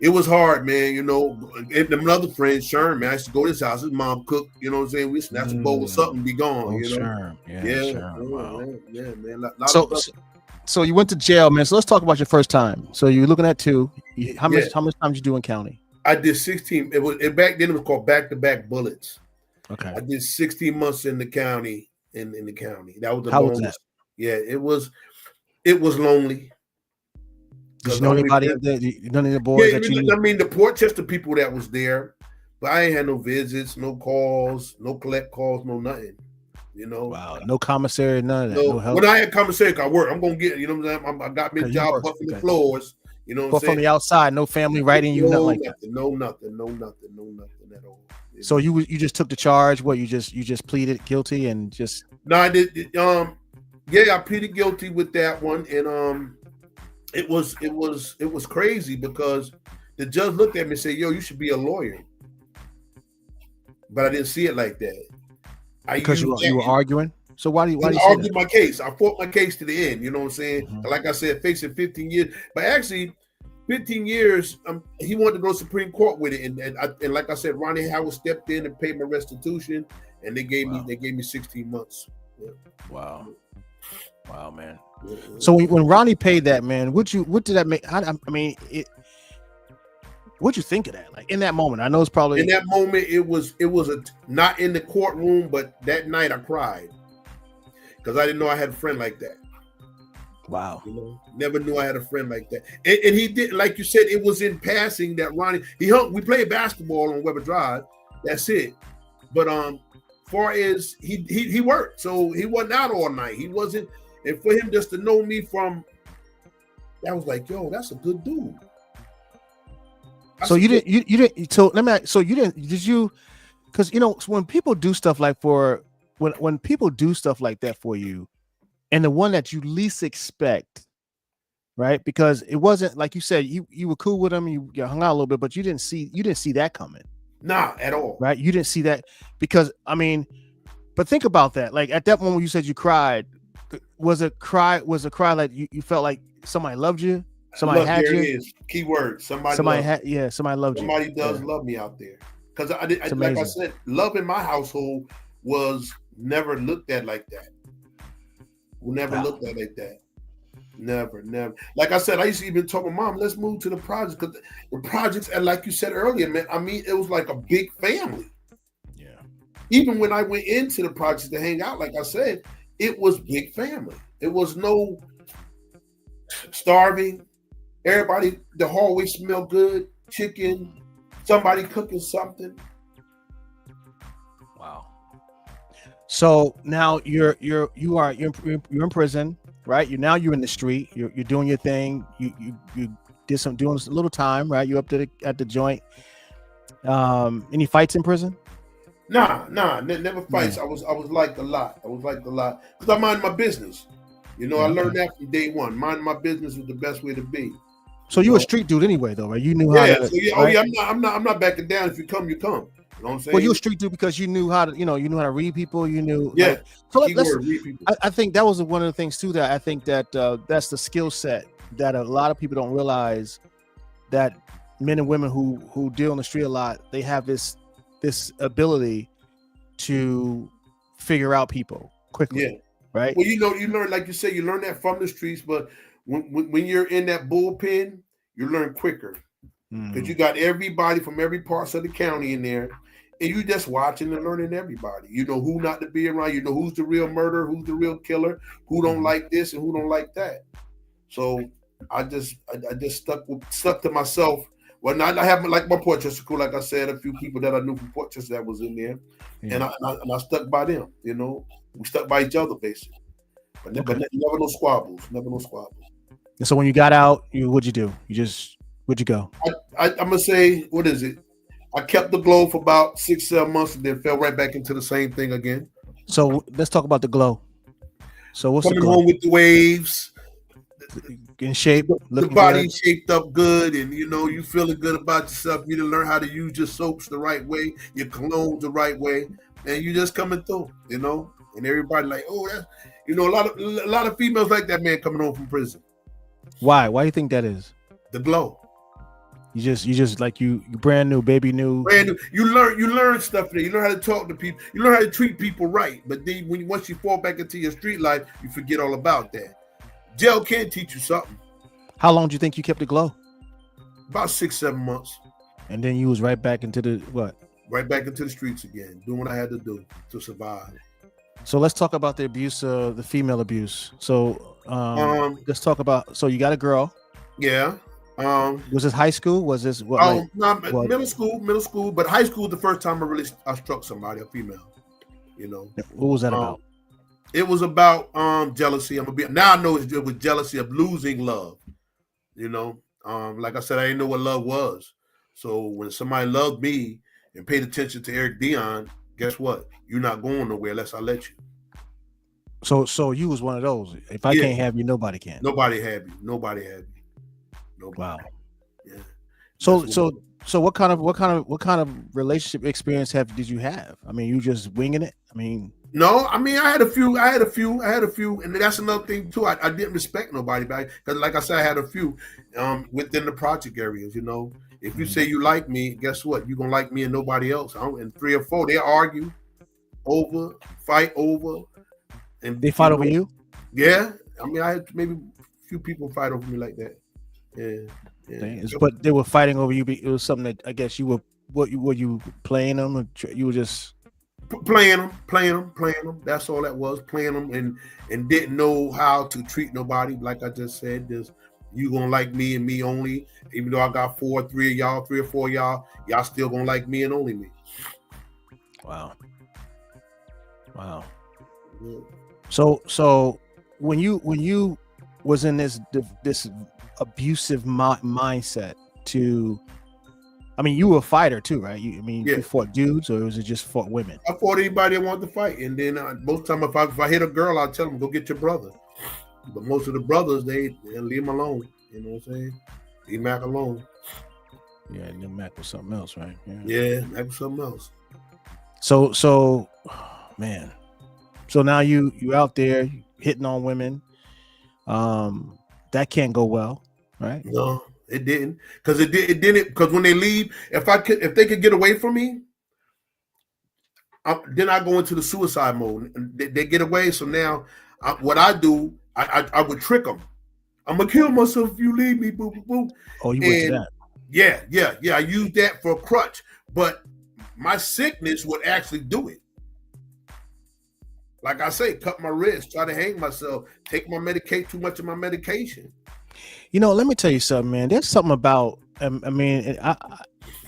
It was hard, man, you know. And another friend, Sherm, man, I used to go to his house. His mom cooked, you know what I'm saying? We snatch a bowl of something and be gone, you know. Sherm. Yeah, man. So you went to jail, man. So let's talk about your first time. So you're looking at 2. How much time did you do in county? I did 16. Back then it was called back-to-back bullets. Okay. I did 16 months in the county. In the county. That was the How longest. Was that? Yeah, it was lonely. Did you know anybody? None of the boys that you knew? I mean, the Portchester people that was there, but I ain't had no visits, no calls, no collect calls, no nothing. You know. Wow. No commissary, none of that. No help. When I had commissary, I work. I'm gonna get. You know what I'm saying? I got me a job buffing the floors. You know what I'm saying? From the outside, no family writing you, nothing like that. Nothing at all. So you just took the charge. What you just pleaded guilty and just. No, I did. I pleaded guilty with that one, and it was crazy because the judge looked at me and said, "Yo, you should be a lawyer," but I didn't see it like that. Because you were arguing. So why do you argue my case? I fought my case to the end. You know what I'm saying? Mm-hmm. Like I said, facing 15 years, but actually. 15 years, he wanted to go to Supreme Court with it, and like I said, Ronnie Howard stepped in and paid my restitution, and they gave me 16 months. Yeah. Wow, man. Yeah. So when Ronnie paid that, man, what did that make? What'd you think of that? Like in that moment, I know it's probably in that moment it was not in the courtroom, but that night I cried because I didn't know I had a friend like that. Wow. You know, never knew I had a friend like that. And he did, like you said, it was in passing that Ronnie. We played basketball on Weber Drive. That's it. But far as he worked, so he wasn't out all night. He wasn't, and for him just to know me from, that was like, yo, that's a good dude. So you didn't. So let me ask, so you didn't. Did you? Because when people do stuff like when people do stuff like that for you, and the one that you least expect, right? Because it wasn't like you said you were cool with him, you hung out a little bit, but you didn't see that coming. Nah, at all. Right? You didn't see that because but think about that. Like at that moment when you said you cried, was a cry like you felt like somebody loved you? Somebody had you? There it is. Key word. Somebody loved you. Somebody does love me out there. Because like I said, love in my household was never looked at like that. We never looked at like that. Never. Like I said, I used to even tell my mom, let's move to the projects. Because the projects, and like you said earlier, man, it was like a big family. Yeah. Even when I went into the projects to hang out, like I said, it was big family. It was no starving. Everybody, the hallway smelled good. Chicken, somebody cooking something. Wow. So now you're in prison, right? You're in the street. You're doing your thing. You did doing a little time, right? You up at the joint. Any fights in prison? Nah, never fights. Yeah. I was liked a lot. Because I mind my business. I learned that from day one. Mind my business is the best way to be. So you a street dude anyway, though, right? You knew how to. Right? I'm not backing down. If you come, you come. You know what I'm saying? Well, you a street dude because you knew how to, you knew how to read people. You knew. Yeah. Like, so let's. Read people. I think that was one of the things too that I think that that's the skill set that a lot of people don't realize, that men and women who deal on the street a lot, they have this ability to figure out people quickly. Yeah. Right. Well, you learn, like you say, you learn that from the streets, but when you're in that bullpen, you learn quicker because you got everybody from every parts of the county in there, and you just watching and learning everybody. You know who not to be around. You know who's the real murderer, who's the real killer, who don't like this and who don't like that. So I just stuck to myself. Well, I have like my Portchester crew, like I said, a few people that I knew from Portchester that was in there, and I stuck by them. We stuck by each other basically, but never no squabbles. And so when you got out, what'd you do? Where'd you go? I'm gonna say, what is it? I kept the glow for about 6-7 months and then fell right back into the same thing again. So let's talk about the glow. So what's coming the glow? Home with the waves, in shape, the body shaped up good, and you feeling good about yourself. You done learn how to use your soaps the right way, your colognes the right way, and you just coming through, and everybody like, oh, that's a lot of females like that man coming home from prison. Why do you think that is? The glow. You just like you brand new, baby new. Brand new. You learn stuff there. You learn how to talk to people. You learn how to treat people right. But then once you fall back into your street life, you forget all about that. Jail can teach you something. How long do you think you kept the glow? About 6-7 months. And then you was right back into the what? Right back into the streets again, doing what I had to do to survive. So let's talk about the abuse, the female abuse. So let's talk about. So you got a girl. Yeah. Was this high school? Was this what? Middle school. But high school, the first time I struck somebody, a female. What was that about? It was about jealousy. Now I know it was jealousy of losing love. Like I said, I didn't know what love was. So when somebody loved me and paid attention to Eric Dion, guess what? You're not going nowhere unless I let you. So you was one of those. If I can't have you, nobody can. Nobody had me. Nobody. Wow. Yeah. So what kind of relationship experience did you have? I mean, you just winging it? I mean, no. I mean, I had a few, and that's another thing too. I didn't respect nobody back because, like I said, I had a few within the project areas. If you say you like me, guess what? You're gonna like me and nobody else. And 3 or 4, they argue fight over, and they fight over you. Yeah, I mean, I had maybe a few people fight over me like that. Yeah. But they were fighting over you. It was something that I guess you were. Were you playing them? Or you were just. Playing them. That's all that was. Playing them and didn't know how to treat nobody. Like I just said, this you gonna like me and me only. Even though I got three or four of y'all still gonna like me and only me. Wow. Yeah. So when you was in this abusive mindset to, I mean, you were a fighter too, right? You fought dudes, or was it just fought women? I fought anybody that wanted to fight, and then most time if I hit a girl, I'll tell them go get your brother. But most of the brothers they leave them alone. You know what I'm saying? Leave Mac alone. Yeah, and then Mac was something else, right? Yeah, Mac was something else. So, man. So now you out there hitting on women. That can't go well, right? No, it didn't. Because it didn't. Because when they leave, if they could get away from me, then I go into the suicide mode. They get away. So now, what I do, I would trick them. I'm gonna kill myself if you leave me. Boo, boo, boo. Oh, you went to that? Yeah. I use that for a crutch, but my sickness would actually do it. Like I say, cut my wrist, try to hang myself, take my too much of my medication. You know, let me tell you something, man. There's something about, I mean,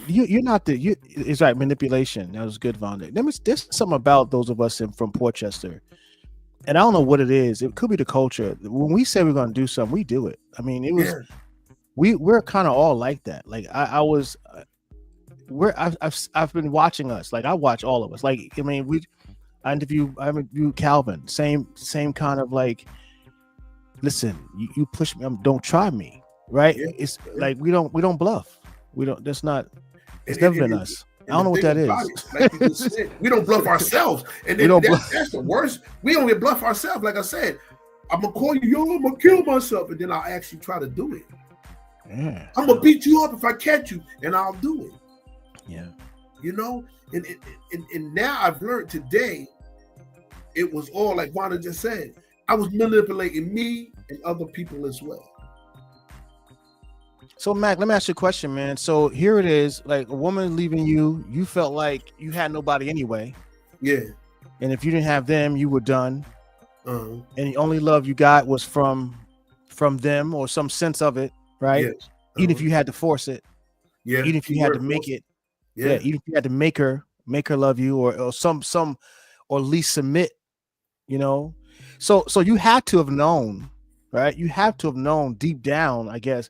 you're not it's like manipulation. That was good, Von. There's something about those of us from Portchester, and I don't know what it is. It could be the culture. When we say we're going to do something, we do it. I mean, it was, we're kind of all like that. Like I've been watching us. Like I watch all of us. Like, I mean, I interviewed Calvin. Same kind of like, listen, you push me, don't try me, right? Yeah. It's like we don't bluff. We don't. That's not. It's never been us. I don't know what that is. Like you just said, we don't bluff ourselves, and that's the worst. We don't even bluff ourselves. Like I said, I'm gonna call you, yo, I'm gonna kill myself, and then I'll actually try to do it. Yeah. I'm gonna beat you up if I catch you, and I'll do it. Yeah. You know, and now I've learned today, it was all like Vonna just said. I was manipulating me and other people as well. So Mac, let me ask you a question, man. So here it is, like a woman leaving you. You felt like you had nobody anyway. Yeah. And if you didn't have them, you were done. And the only love you got was from them, or some sense of it, right? Yes. Even if you had to force it. Yeah. Even if you had to make it. Yeah. Even if you had to make her love you, or some or at least submit, you know. So you had to have known, right? You have to have known deep down, I guess,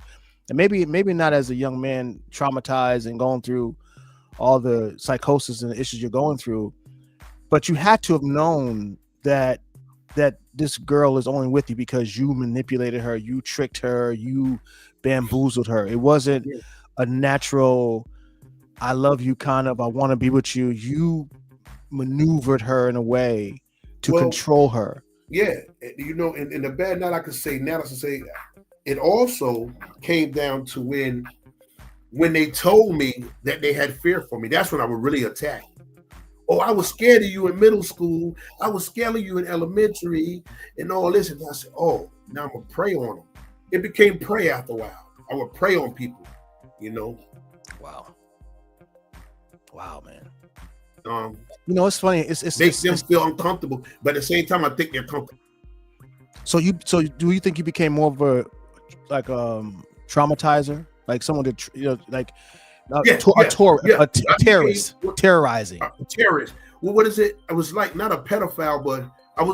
and maybe not as a young man traumatized and going through all the psychosis and the issues you're going through, but you had to have known that this girl is only with you because you manipulated her, you tricked her, you bamboozled her. It wasn't a natural, I love you kind of, I want to be with you. You maneuvered her in a way to control her. Yeah, you know, and the bad night I could say now, I could say it also came down to when they told me that they had fear for me. That's when I would really attack. Oh, I was scared of you in middle school. I was scared of you in elementary and all this. And I said, oh, now I'm going to prey on them. It became prey after a while. I would prey on people, you know. Wow, man. You know, it's funny. It's makes them feel uncomfortable, but at the same time, I think they're comfortable. So do you think you became more of a traumatizer, like someone that like a terrorist, terrorizing? A terrorist. Well, what is it? I was like not a pedophile, but I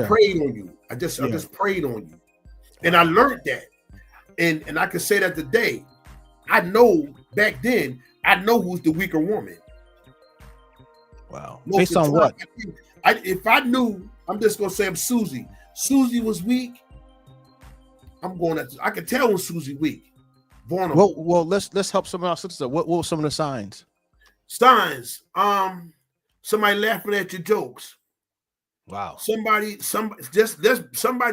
preyed on you. I just preyed on you, and I learned that, and I can say that today. I know back then. I know who's the weaker woman. Wow. Based on what? If I knew, I'm just gonna say I'm Susie. Susie was weak. I can tell when Susie weak. Vulnerable. Well, let's help some of our sisters. What were some of the signs? Signs. Somebody laughing at your jokes. Wow. Somebody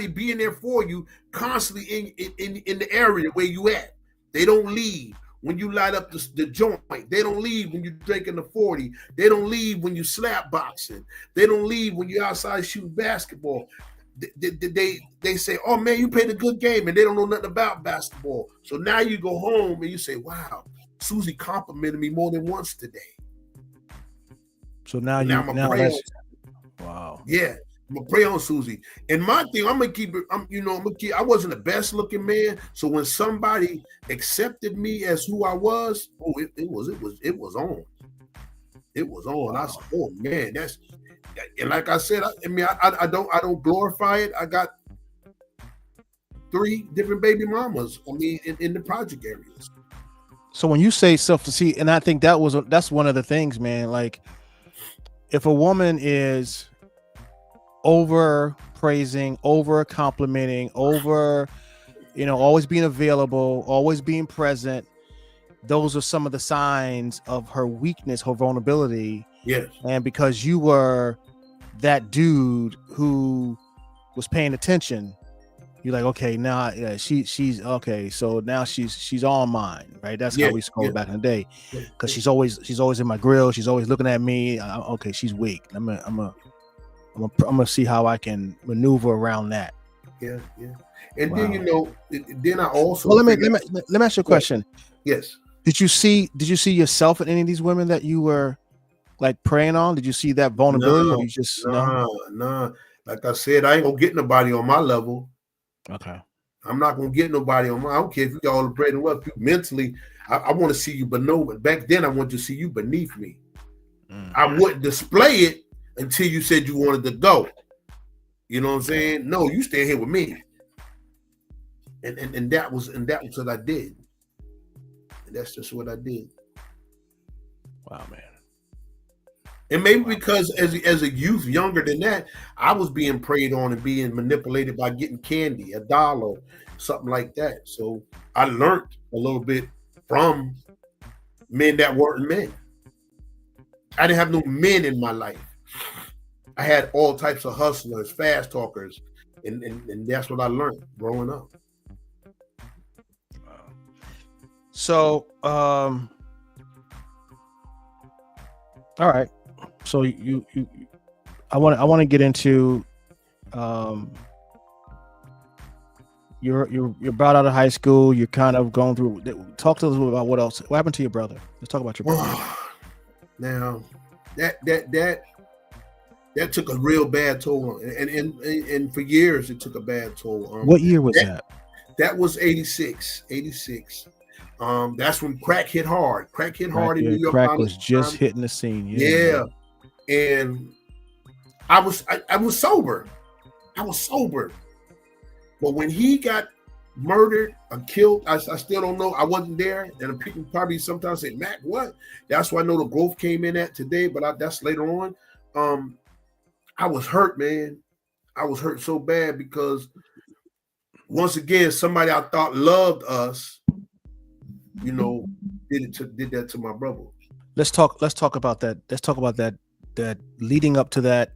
being there for you constantly in the area where you at. They don't leave. When you light up the joint, they don't leave when you're drinking the 40. They don't leave when you slap boxing. They don't leave when you're outside shooting basketball. They say, oh man, you played a good game, and they don't know nothing about basketball. So now you go home and you say, wow, Susie complimented me more than once today. So now And now I'm gonna pray on. Wow. Yeah, I'm gonna pray on Susie. And my thing, I'm gonna keep it. I wasn't the best looking man, so when somebody accepted me as who I was, it was on. It was on. Wow. I said, oh man, and like I said, I don't glorify it. I got 3 different baby mamas. I mean, in the project areas. So when you say self-deceit, and I think that's one of the things, man. Like, if a woman is over praising, over complimenting, over, always being available, always being present, those are some of the signs of her weakness, her vulnerability. Yes. And because you were that dude who was paying attention, you're like, okay, now she's okay. So now she's all mine, right? That's how we scrolled back in the day. Because she's always in my grill. She's always looking at me. Okay, she's weak. I'm gonna see how I can maneuver around that. Yeah. And then then I also. Well, let me ask you a question. Yes. Did you see yourself in any of these women that you were like preying on? Did you see that vulnerability? Or you just no? Like I said, I ain't gonna get nobody on my level. Okay. I'm not gonna get nobody on my. I don't care if you got all the bread and wealth. Mentally, I want to see you, but back then I wanted to see you beneath me. I wouldn't display it until you said you wanted to go. You know what I'm saying? No, you stay here with me. And that was what I did. And that's just what I did. Wow, man. And maybe because as a youth younger than that, I was being preyed on and being manipulated by getting candy, $1, something like that. So I learned a little bit from men that weren't men. I didn't have no men in my life. I had all types of hustlers, fast talkers, and that's what I learned growing up. So, all right. So I want to get into, you're about out of high school. You're kind of going through. Talk to us about what else. What happened to your brother? Let's talk about your brother. Now, that took a real bad toll, and for years it took a bad toll. What year was that? That was 86. That's when crack hit hard. Crack hit hard in New York. Crack was just hitting the scene. Yeah. And I was sober. I was sober. But when he got murdered or killed, I still don't know. I wasn't there. And people probably sometimes say, Mac, what? That's why I know the growth came in at today, but that's later on. I was hurt, man. I was hurt so bad because once again, somebody I thought loved us, did that to my brother. Let's talk about that. Let's talk about that leading up to that.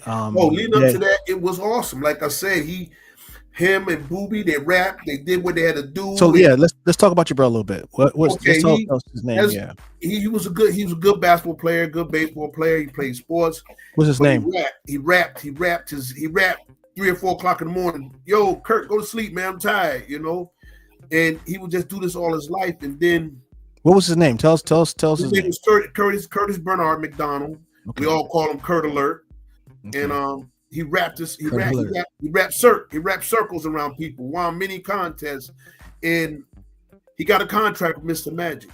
Leading up to that, it was awesome. Like I said, him and Booby, they rapped, they did what they had to do. So let's talk about your brother a little bit. What's his name? He was a good basketball player, good baseball player. He played sports. What's his name? He rapped 3 or 4 o'clock in the morning. Yo, Kurt, go to sleep, man. I'm tired, And he would just do this all his life. And then what was his name? Tell us his name. Was Curtis Bernard McDonald. Okay. We all call him Kurt Alert. Okay. And he rapped circles around people, won many contests, and he got a contract with Mr. Magic.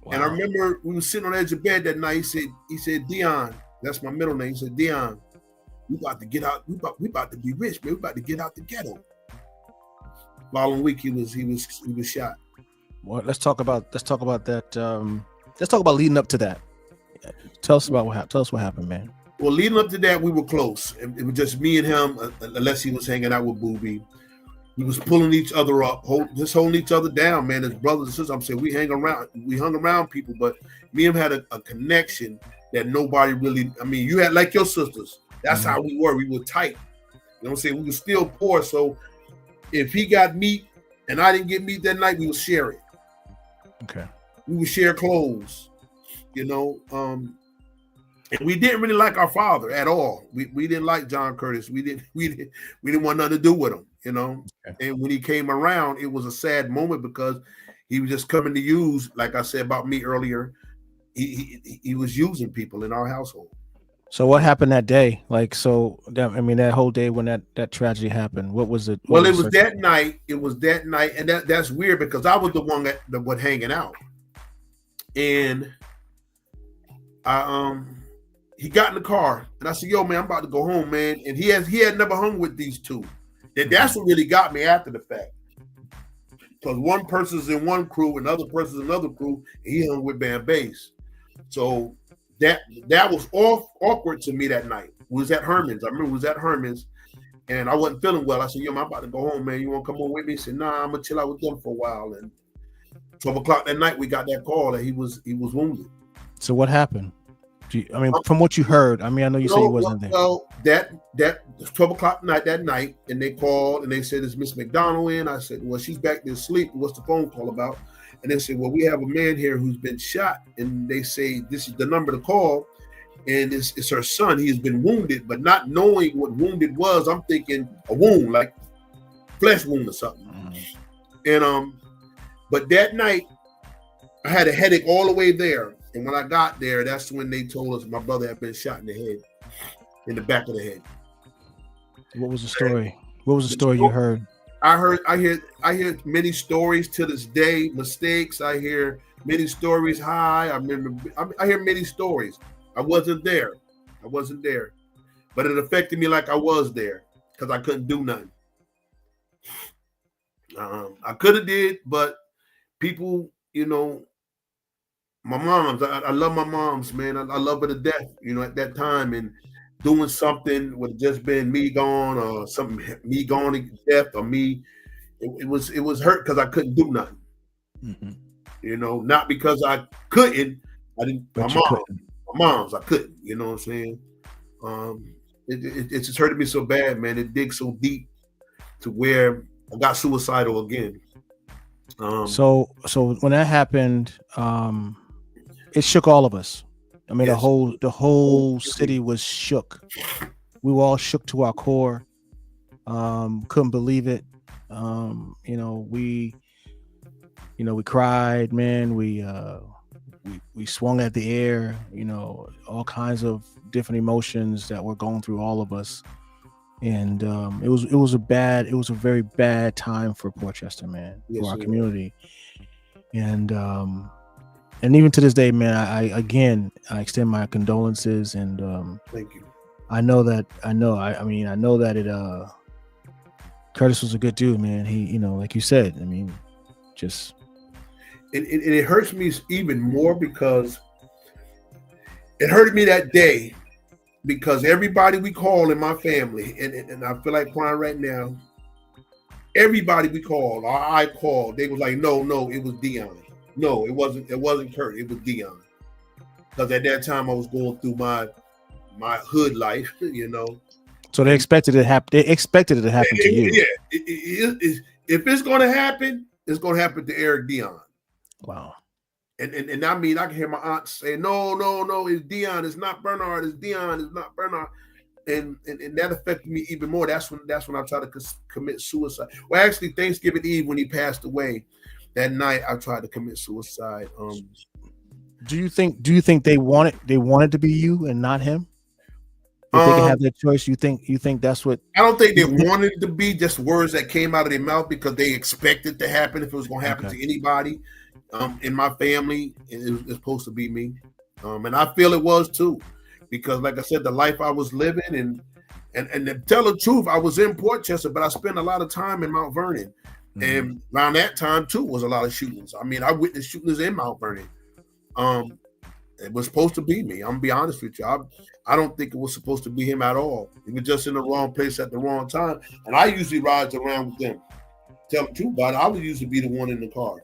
Wow. And I remember we were sitting on the edge of bed that night. He said, Dion, that's my middle name. He said, Dion, we about to get out. We about to be rich, man. We about to get out the ghetto. Following week, he was shot. Well, let's talk about that. Let's talk about leading up to that. Tell us what happened, man. Well, leading up to that, we were close. It was just me and him, unless he was hanging out with Booby. We was pulling each other up, holding each other down, man. As brothers and sisters, I'm saying we hung around people, but me and him had a connection that nobody really. I mean, you had like your sisters. That's how we were. We were tight. You know what I'm saying? We were still poor, so if he got meat and I didn't get meat that night, we would share it. Okay. We would share clothes, and we didn't really like our father at all. We didn't like John Curtis. We didn't want nothing to do with him, Okay. And when he came around, it was a sad moment because he was just coming to use, like I said about me earlier, he was using people in our household. So what happened that day? Like, so that, I mean, that whole day when that tragedy happened, what was it? What Well, was it the was that circumstance? night. It was that night, and that's weird because I was the one that was hanging out, and I he got in the car, and I said, "Yo, man, I'm about to go home, man." And he had never hung with these two. That's what really got me after the fact, because one person's in one crew, another person's in another crew, and he hung with Bam Bass. So that was awkward to me that night. It was at Herman's. I remember it was at Herman's. And I wasn't feeling well. I said, "Yo, man, I'm about to go home, man. You want to come home with me?" He said, "Nah, I'm gonna chill out with them for a while." And 12 o'clock that night, we got that call that he was wounded. So what happened? I mean, from what you heard, I mean, I know you said he wasn't there. Well, that 12 o'clock night that night, and they called and they said, "Is Miss McDonald in?" I said, "Well, she's back there asleep. What's the phone call about?" And they said, "Well, we have a man here who's been shot," and they say this is the number to call. And it's her son. He has been wounded, but not knowing what wounded was, I'm thinking a wound, like flesh wound or something. And but that night I had a headache all the way there. And when I got there, that's when they told us my brother had been shot in the head, in the back of the head. What was the story? What was the story you heard? I hear many stories to this day, mistakes. I hear many stories high. I hear many stories. I wasn't there, but it affected me like I was there because I couldn't do nothing. I could have did, but people, my moms, I love my moms, man. I love her to death, at that time, and doing something would have just been me gone or something, me gone to death or me. It was hurt because I couldn't do nothing. Mm-hmm. Not because I couldn't. I didn't. But My moms, I couldn't. You know what I'm saying? It just hurted me so bad, man. It digs so deep to where I got suicidal again. So when that happened, it shook all of us. I mean, yes. the whole city was shook. We were all shook to our core. Couldn't believe it. We cried, man. We swung at the air, all kinds of different emotions that were going through all of us. And it was a very bad time for Portchester, man, for our community. And even to this day, man, I extend my condolences, and thank you. I know that Curtis was a good dude, man. He, like you said, I mean, just. And it hurts me even more because it hurted me that day because everybody we call in my family, and I feel like crying right now, everybody we called, or I called, they was like, no, it was Dion. No, it wasn't Kurt, it was Dion. Because at that time I was going through my hood life, So they expected it to happen. They expected it to happen to you. Yeah. If it's going to happen, it's going to happen to Eric Dion. Wow. And I mean, I can hear my aunt say, no, it's Dion, it's not Bernard, it's Dion, it's not Bernard. And that affected me even more. That's when I tried to commit suicide. Well, actually, Thanksgiving Eve when he passed away, that night I tried to commit suicide. Do you think they wanted to be you and not him? If they can have their choice, you think that's what? I don't think they wanted it to be just words that came out of their mouth because they expected to happen. If it was going to happen to anybody in my family, it was supposed to be me. And I feel it was too, because like I said, the life I was living and to tell the truth, I was in Portchester, but I spent a lot of time in Mount Vernon. Mm-hmm. And around that time too was a lot of shootings. I mean, I witnessed shootings in Mount Vernon. It was supposed to be me. I'm gonna be honest with you. I don't think it was supposed to be him at all. He was just in the wrong place at the wrong time. And I usually ride around with them. Tell the truth about it, I would usually be the one in the car.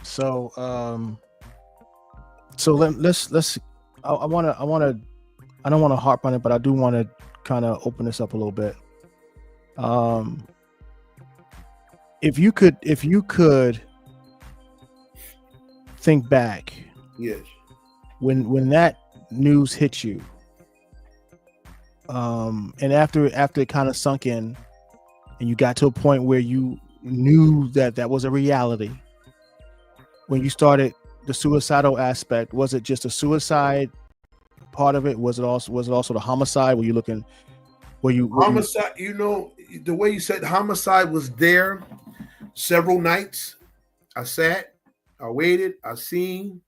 So let's I don't want to harp on it, but I do want to kind of open this up a little bit. If you could think back, yes, when that news hit you, and after it kind of sunk in, and you got to a point where you knew that was a reality, when you started the suicidal aspect? Was it just a suicide part of it? Was it also the homicide? Were you looking? Homicide? You know, the way you said homicide was there several nights. I sat, I waited, I seen,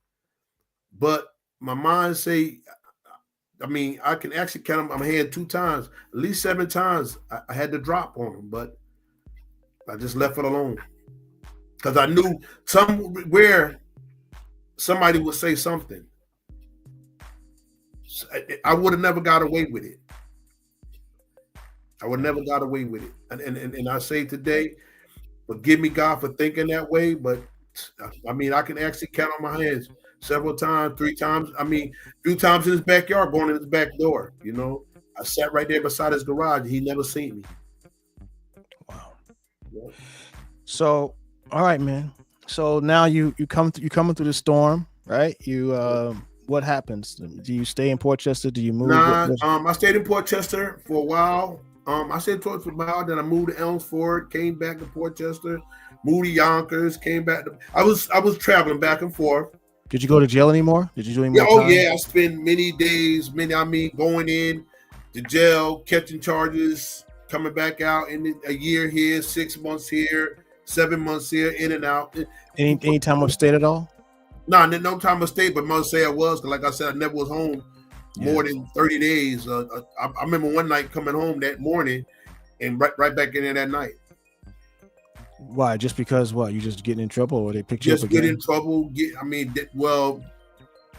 but my mind say, I mean, I can actually count them. I'm head 2 times, at least 7 times. I had to drop on them, but I just left it alone because I knew somewhere somebody would say something. I would have never got away with it. I would never got away with it. And I say today, forgive me, God, for thinking that way. But I mean, I can actually count on my hands several times, 3 times. I mean, a few times in his backyard, going in his back door. You know, I sat right there beside his garage. And he never seen me. Wow. Yeah. So, all right, man. So now you coming through the storm, right? What happens? Do you stay in Port Chester? Do you move? Nah, I stayed in Port Chester for a while. I stayed in Port Chester for a while. Then I moved to Elmsford, came back to Port Chester, moved to Yonkers, came back. I was traveling back and forth. Did you go to jail anymore? Did you do any more time? Oh yeah, I spent many days, going in to jail, catching charges, coming back out in a year here, 6 months here, 7 months here, in and out. Any time of state at all? No, no time of state, but must say I was, because like I said, I never was home more than 30 days. I remember one night coming home that morning and right back in there that night. Why? Just because what? You just getting in trouble, or they picked you up again? Just get in trouble.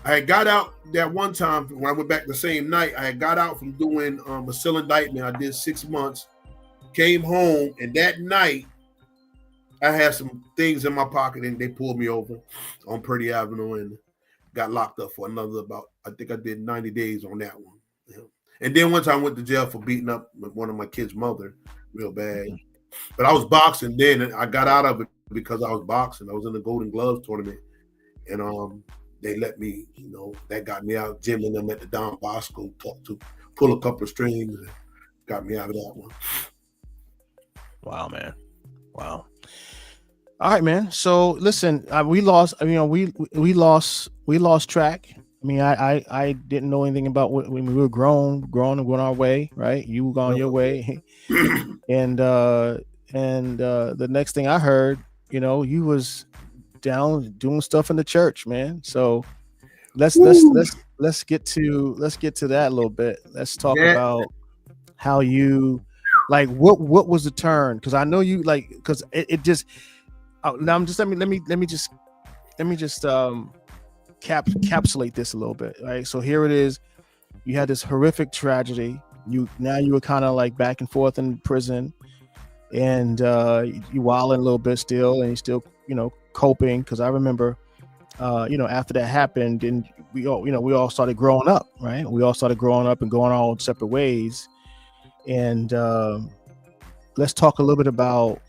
I had got out that one time when I went back the same night. I had got out from doing a civil indictment. I did 6 months, came home, and that night I had some things in my pocket and they pulled me over on Purdy Avenue and got locked up for another I think I did 90 days on that one. Yeah. And then one time I went to jail for beating up one of my kids' mother real bad. But I was boxing then, and I got out of it because I was boxing. I was in the Golden Gloves tournament, and they let me, that got me out, gymming them at the Don Bosco to pull a couple of strings and got me out of that one. Wow, man. Wow. All right, man. So listen, we lost track. I mean, I didn't know anything about when we were grown and going our way, right? You were going your way, and the next thing I heard, you was down doing stuff in the church, man. So let's get to that a little bit. Let's talk about how you what was the turn? Because I know you because it just. Now I'm just let me just capsulate this a little bit, right? So here it is. You had this horrific tragedy. You were kind of back and forth in prison, and you wilding a little bit still, and you still coping. Because I remember, after that happened, and we all started growing up, right? We all started growing up and going our own separate ways. And let's talk a little bit about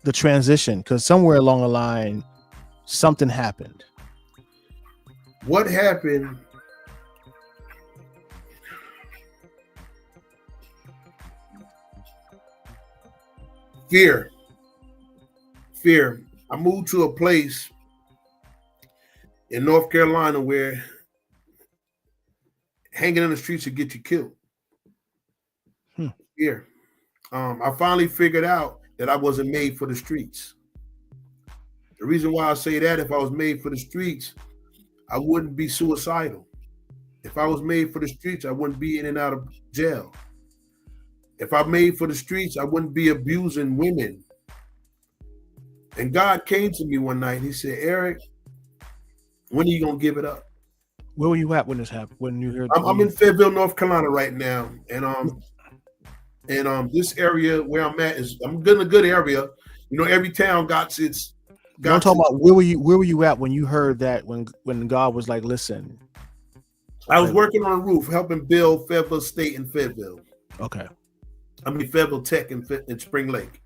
the transition, because somewhere along the line something happened. What happened? Fear. I moved to a place in North Carolina where hanging in the streets would get you killed. Fear. I finally figured out that I wasn't made for the streets. The reason why I say that, if I was made for the streets, I wouldn't be suicidal. If I was made for the streets, I wouldn't be in and out of jail. If I'm made for the streets, I wouldn't be abusing women. And God came to me one night. He said, Eric, when are you going to give it up? Where were you at when this happened? When you heard? I'm in Fayetteville, North Carolina right now. And this area where I'm at I'm in a good area. Every town got its. I'm talking about where were you at when you heard that? When God was like, listen. I was working on a roof, helping build Fayetteville State in Fayetteville. Okay. I mean Fayetteville Tech in Spring Lake.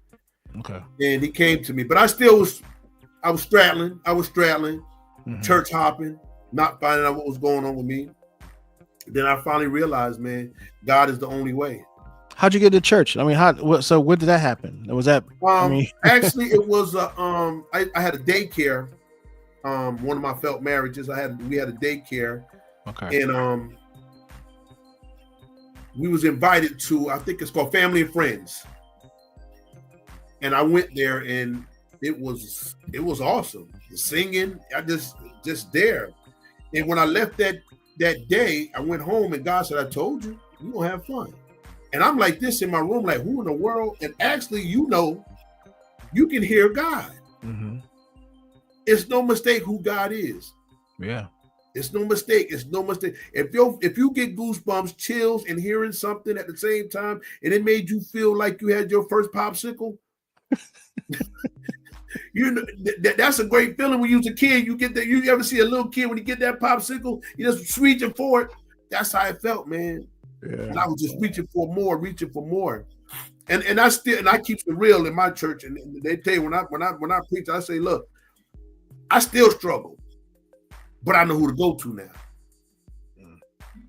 Okay. And he came to me, but I was straddling, church hopping, not finding out what was going on with me. Then I finally realized, man, God is the only way. How'd you get to church? I mean, so when did that happen? Was that? Actually, it was I had a daycare one of my failed marriages. We had a daycare, Okay. and we was invited to, I think it's called Family and Friends, and I went there, and it was awesome. The singing, I just there. And when I left that day, I went home, and God said, "I told you, you gonna have fun." And I'm like this in my room, like, who in the world? And actually, you can hear God. Mm-hmm. It's no mistake who God is. Yeah. It's no mistake. It's no mistake. If you get goosebumps, chills, and hearing something at the same time, and it made you feel like you had your first popsicle, that's a great feeling when you was a kid. You get that. You ever see a little kid when you get that popsicle, you just reaching for it. That's how it felt, man. Yeah. And I was just reaching for more. And I keep it real in my church. And they tell you when I preach, I say, look, I still struggle, but I know who to go to now.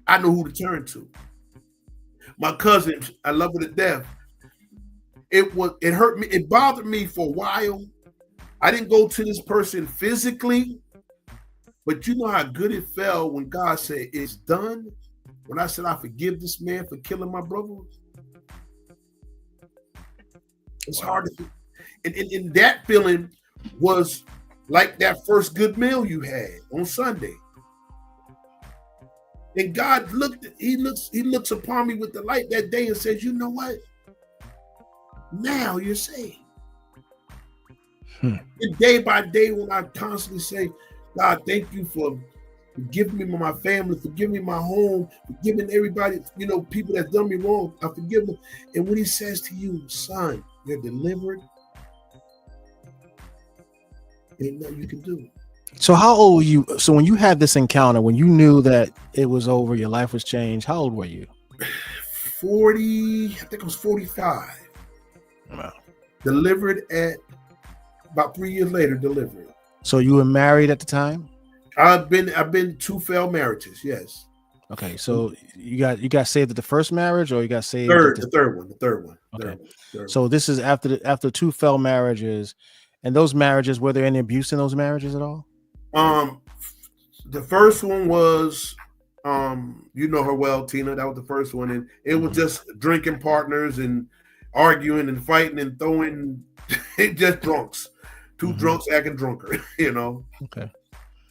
I know who to turn to. My cousin, I love her to death. It hurt me. It bothered me for a while. I didn't go to this person physically, but you know how good it felt when God said it's done. When I said I forgive this man for killing my brother. It's hard to, and that feeling was like that first good meal you had on Sunday. And God he looks upon me with the light that day and says, you know what? Now you're saved. And day by day, when I constantly say, God, thank you for forgiving me my family, forgiving me my home, forgiving everybody, people that's done me wrong, I forgive them. And when he says to you, son, you're delivered, ain't nothing you can do. So how old were you? So when you had this encounter, when you knew that it was over, your life was changed, how old were you? 40, I think I was 45. Wow. Delivered at about 3 years later, delivered. So you were married at the time? I've been 2 failed marriages, yes. Okay, so you got saved at the first marriage, or you got saved the third one. Okay. So this is after 2 failed marriages, and those marriages, were there any abuse in those marriages at all? The first one was, you know her well, Tina. That was the first one, and it was just drinking partners and arguing and fighting and throwing, just drunks, 2 drunks acting drunker, Okay.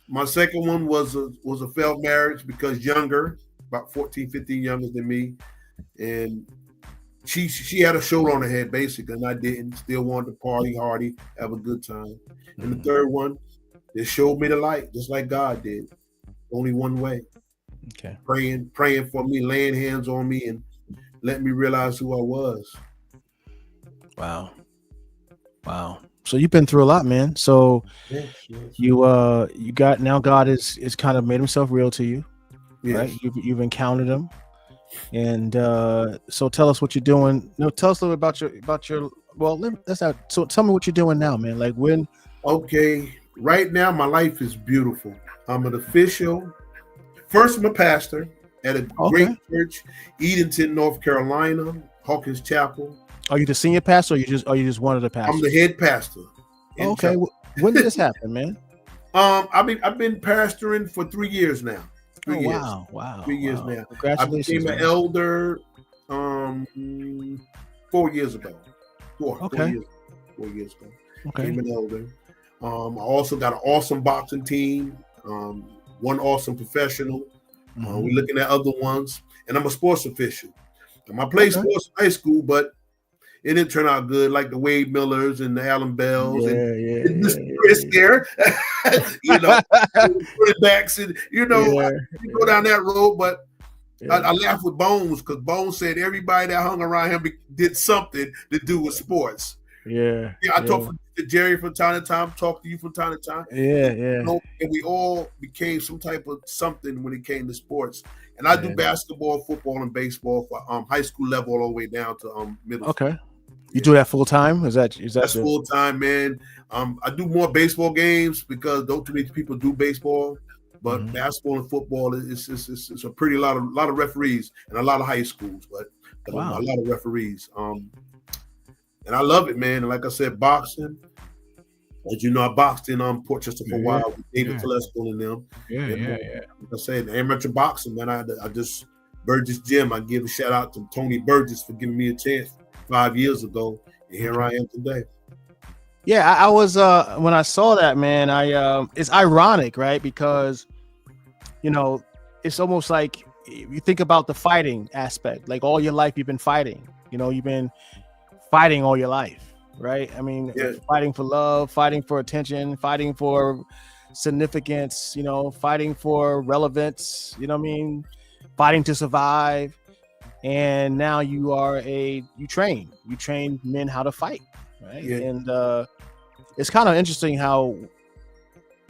My second one was a failed marriage because younger, about 14, 15 younger than me, and she had a shoulder on her head basically, and I didn't. Still wanted to party hardy, have a good time. And the third one, it showed me the light, just like God did. Only one way. Okay. Praying for me, laying hands on me, and letting me realize who I was. Wow. So you've been through a lot, man. So Yes. you got, now God is kind of made himself real to you, Yes. right? You've encountered him, and so tell us what you're doing. No, tell us a little about your. Well, so tell me what you're doing now, man. Like when. Okay, right now my life is beautiful. I'm an official. First, I'm a pastor at a great church, Edenton, North Carolina, Hawkins Chapel. Are you the senior pastor, or you just one of the pastors? I'm the head pastor. Okay. When did this happen, man? I've been pastoring for 3 years now. 3 years. Wow. 3 years now. Congratulations. I became an elder 4 years ago. 4 years ago. Okay. Became an elder. I also got an awesome boxing team. One awesome professional. We're looking at other ones, and I'm a sports official. I played sports in high school, but it didn't turn out good, like the Wade Millers and the Allen Bells and Mr. Chris there, quarterbacks, and you go down that road. But I laughed with Bones because Bones said everybody that hung around him did something to do with sports. I talk to Jerry from time to time, talk to you from time to time. And we all became some type of something when it came to sports. And I do basketball, football, and baseball for high school level all the way down to middle school. Okay. You do that full time? That's full time, man. I do more baseball games because don't too many people do baseball. But basketball and football it's a pretty lot of referees and a lot of high schools, but a lot of referees. And I love it, man. And like I said, boxing. As you know, I boxed in Portchester for a Yeah, while with David yeah, Telesco and them. yeah, And yeah, yeah. like I said, amateur boxing, man. I just Burgess Gym. I give a shout out to Tony Burgess for giving me a chance 5 years ago, and here I am today. Yeah, I was when I saw that, man, it's ironic, right? Because you know, it's almost like you think about the fighting aspect, like all your life you've been fighting. You've been fighting all your life, right? I mean, Yeah. fighting for love, fighting for attention, fighting for significance, fighting for relevance, you know what I mean? Fighting to survive. And now you train men how to fight, right? Yeah. And it's kind of interesting how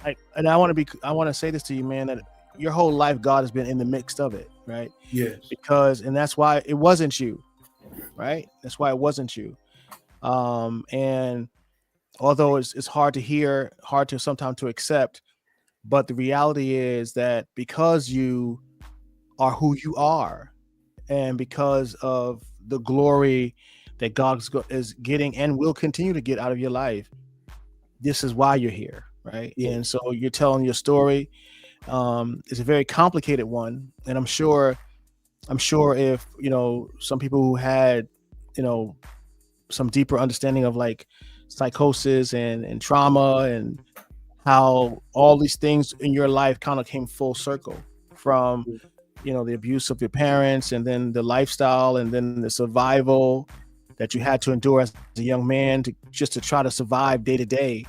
I want to say this to you, man, that your whole life God has been in the mix of it, right? Yes. And that's why it wasn't you, right? That's why it wasn't you. And although it's hard to hear, hard to sometimes to accept, but the reality is that because you are who you are, and because of the glory that God is getting and will continue to get out of your life, this is why you're here, right? Yeah. And so you're telling your story. It's a very complicated one, and I'm sure if some people who had some deeper understanding of like psychosis and trauma and how all these things in your life kind of came full circle from the abuse of your parents, and then the lifestyle, and then the survival that you had to endure as a young man to try to survive day to day.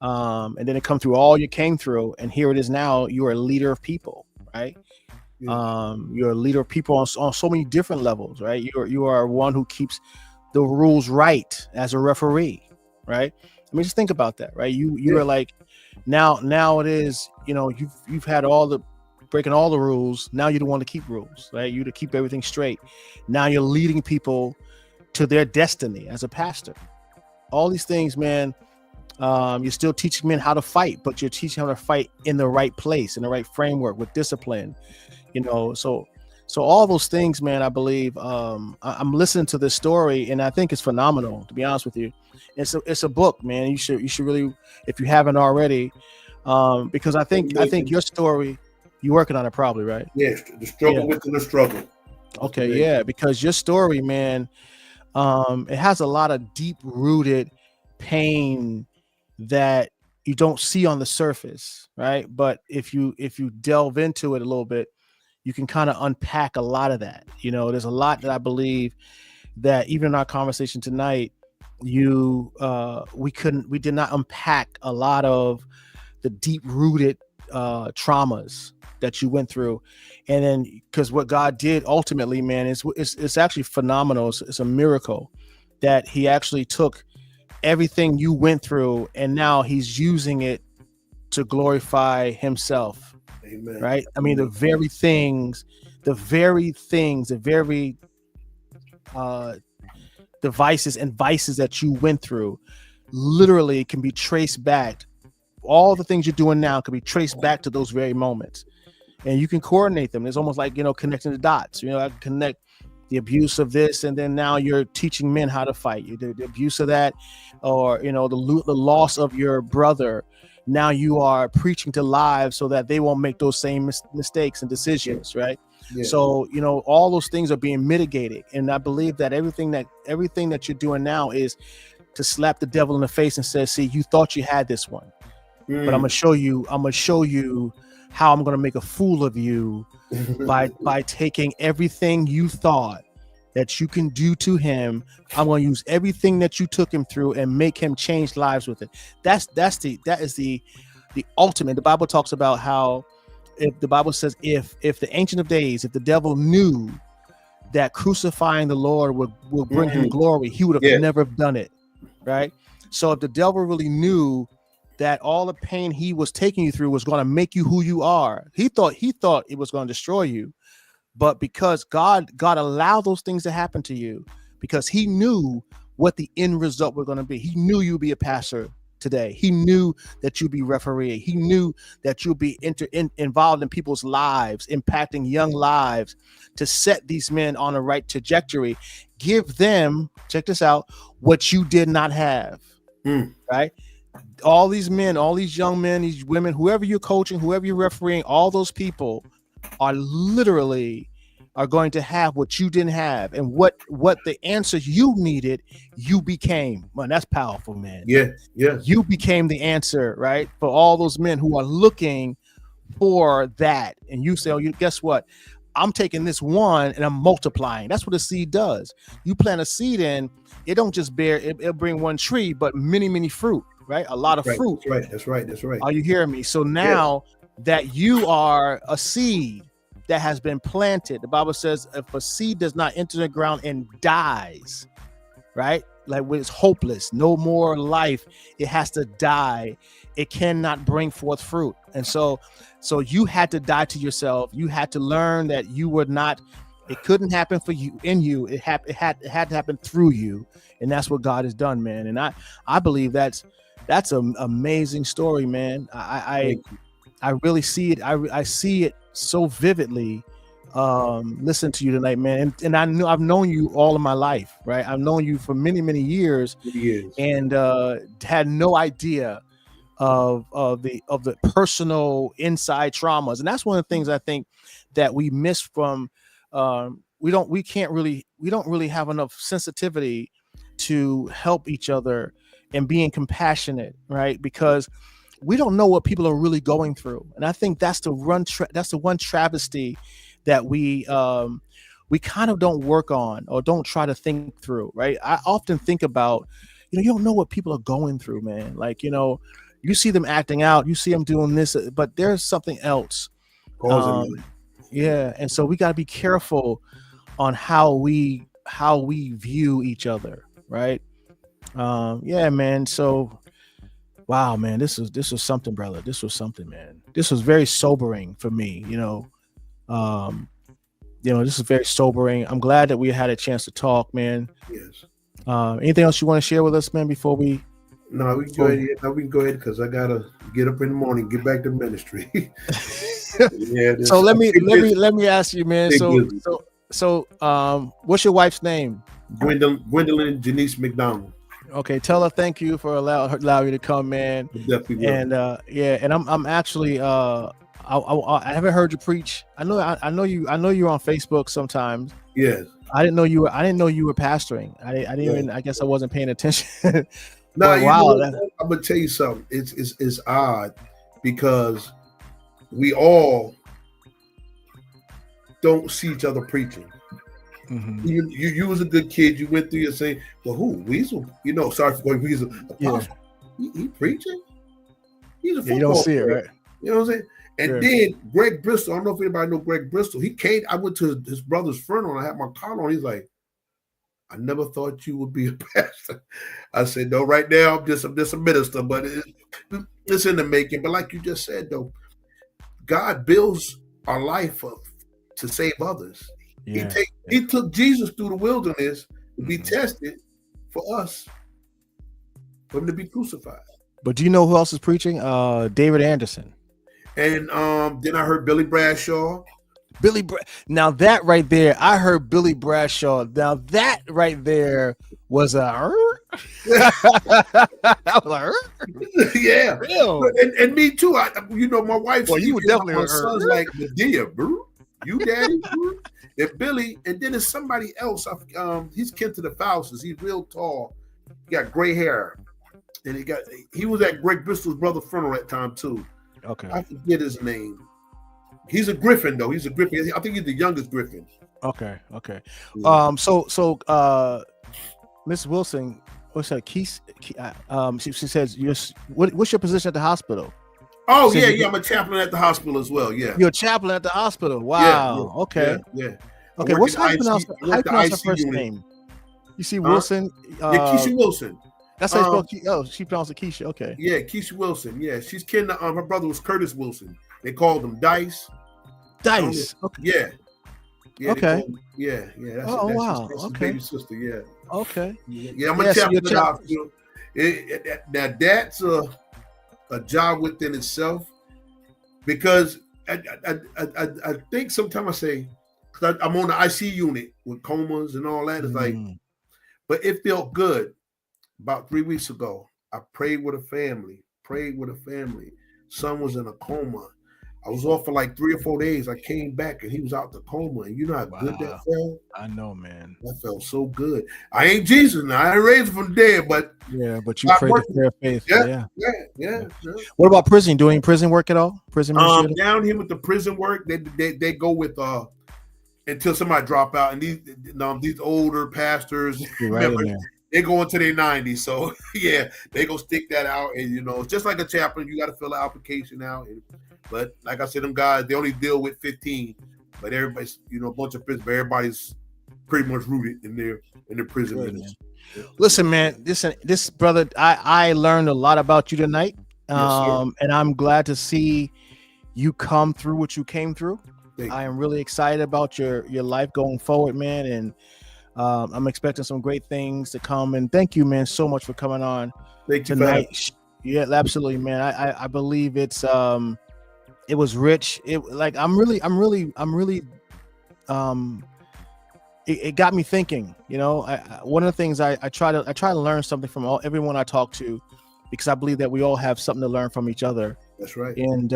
And then it come through all you came through, and here it is now. You're a leader of people, right? You're a leader of people on so many different levels, right? You are one who keeps the rules right as a referee, right? I mean, just think about that, right? You are like now it is, you've had all the breaking all the rules. Now you're the one to keep rules, right? You to keep everything straight. Now you're leading people to their destiny as a pastor. All these things, man. You're still teaching men how to fight, but you're teaching them how to fight in the right place, in the right framework, with discipline. So all those things, man. I believe I'm listening to this story, and I think it's phenomenal. To be honest with you, it's a book, man. You should really, if you haven't already, because I think your story. You're working on it, probably, right? Yes, the struggle within the struggle. Okay, yeah, because your story, man, it has a lot of deep-rooted pain that you don't see on the surface, right? But if you delve into it a little bit, you can kind of unpack a lot of that. There's a lot that I believe that even in our conversation tonight, we did not unpack a lot of the deep-rooted traumas that you went through. And then because what God did ultimately, man, it's actually phenomenal. It's a miracle that he actually took everything you went through, and now he's using it to glorify himself. Amen. Right? I mean, the very devices and vices that you went through literally can be traced back. All the things you're doing now can be traced back to those very moments, and you can coordinate them. It's almost like, connecting the dots. I can connect the abuse of this, and then now you're teaching men how to fight. The abuse of that, or the loss of your brother. Now you are preaching to lives so that they won't make those same mistakes and decisions, right? Yeah. So all those things are being mitigated, and I believe that everything that you're doing now is to slap the devil in the face and say, "See, you thought you had this one, but I'm gonna show you how I'm gonna make a fool of you by taking everything you thought that you can do to him. I'm going to use everything that you took him through and make him change lives with it." That is the ultimate. The Bible talks about how, if the Bible says, if the Ancient of Days, if the devil knew that crucifying the Lord would bring him glory, he would have never done it, right? So if the devil really knew that all the pain he was taking you through was going to make you who you are, he thought it was going to destroy you. But because God allowed those things to happen to you, because he knew what the end result was going to be. He knew you'd be a pastor today. He knew that you'd be referee. He knew that you'll be involved in people's lives, impacting young lives, to set these men on the right trajectory. Give them, check this out, what you did not have, right? all these men, all these young men, these women, whoever you're coaching, whoever you're refereeing, all those people are literally are going to have what you didn't have, and what the answer you needed, you became. Man, that's powerful, man. Yeah. You became the answer, right? For all those men who are looking for that, and you say, "Oh, you guess what? I'm taking this one and I'm multiplying." That's what a seed does. You plant a seed in, it don't just bear, it'll bring one tree, but many fruit, right? A lot of fruit. That's right. Are you hearing me? So now that you are a seed that has been planted, the Bible says if a seed does not enter the ground and dies, right? Like when it's hopeless, no more life, it has to die. It cannot bring forth fruit. And so you had to die to yourself. You had to learn that you were not, it couldn't happen for you in you. It had to happen through you. And that's what God has done, man. And I believe that's an amazing story, man. I really see it. I see it so vividly. Listen to you tonight, man. And I've known you all of my life, right? I've known you for many years, and had no idea of the personal inside traumas. And that's one of the things I think that we miss from we don't really have enough sensitivity to help each other and being compassionate, right? Because we don't know what people are really going through. And I think that's the one travesty that we kind of don't work on or don't try to think through, right? I often think about, you don't know what people are going through, man. Like, you see them acting out, you see them doing this, but there's something else. And so we got to be careful on how we view each other, right? Man. So, wow, man, this was something, brother. This was something, man. This was very sobering for me. This is very sobering. I'm glad that we had a chance to talk, man. Yes. Anything else you want to share with us, man, before we? No, we can go ahead. No, we can go ahead because I gotta get up in the morning, get back to ministry. So let me ask you, man. So what's your wife's name? Gwendolyn Janice McDonald. Okay, tell her thank you for allow you to come, man. Definitely will. And and I'm actually I haven't heard you preach. I know you're on Facebook sometimes. Yes. I didn't know you were pastoring. I didn't even, I guess I wasn't paying attention. No, I'm gonna tell you something. It's odd because we all don't see each other preaching. Mm-hmm. You was a good kid. You went through your saying, well, who? Weasel? Sorry for going Weasel. Apostle. Yeah. He preaching? He's a football you don't see player. it, right? You know what I'm saying? And then Greg Bristol, I don't know if anybody know Greg Bristol. He came, I went to his brother's funeral and I had my collar on. He's like, I never thought you would be a pastor. I said, no, right now I'm just a minister, but it's in the making. But like you just said, though, God builds our life up to save others. Yeah. He took Jesus through the wilderness to be tested for us, for him to be crucified. But do you know who else is preaching? David Anderson. And then I heard Billy Bradshaw. Now that right there, I heard Billy Bradshaw. Now that right there was a I was like, yeah. And me too. My wife. Well, you would definitely my son's like, Medea, bro. You daddy, bro. And Billy, and then there's somebody else. He's kin to the Faustus. He's real tall. He got gray hair, and he was at Greg Bristol's brother's funeral at time too. Okay, I forget his name. He's a Griffin though. He's a Griffin. I think he's the youngest Griffin. Okay. Yeah. So Miss Wilson, what's that? She says, what's your position at the hospital? Oh yeah. I'm a chaplain at the hospital as well. Yeah. You're a chaplain at the hospital. Wow. Yeah. Okay. Yeah. Okay. What's how you pronounce her first name? You see Wilson. Keisha Wilson. That's how she pronounced it Keisha. Okay. Yeah, Keisha Wilson. Yeah, she's kin to her brother was Curtis Wilson. They called him Dice. Dice. Okay. Yeah. Okay. Yeah. That's his baby sister. Yeah. Okay. Yeah, I'm a chaplain at the hospital. Now that's a job within itself, because I think sometimes I say, because I'm on the IC unit with comas and all that. It's like, but it felt good. About 3 weeks ago, I prayed with a family. Son was in a coma. I was off for like 3 or 4 days. I came back and he was out the coma. And you know how good that Wow. felt? I know, man. That felt so good. I ain't Jesus now. I ain't raised from the dead, but yeah, but you prayed the prayer of faith. Yeah. What about prison? Doing any prison work at all? Prison ministry? Down here with the prison work, they go with until somebody drop out, and these older pastors, remember, they go into their 90s. So yeah, they go stick that out, and it's just like a chaplain. You got to fill an application out. But like I said, them guys, they only deal with 15. But everybody's, a bunch of prison. But everybody's pretty much rooted in their prison ministry. Listen, man, this brother, I learned a lot about you tonight. And I'm glad to see you come through what you came through. I am really excited about your life going forward, man. And I'm expecting some great things to come. And thank you, man, so much for coming on tonight. Yeah, absolutely, man. I believe it was rich. It got me thinking. One of the things I try to learn something from everyone I talk to, because I believe that we all have something to learn from each other. That's right. And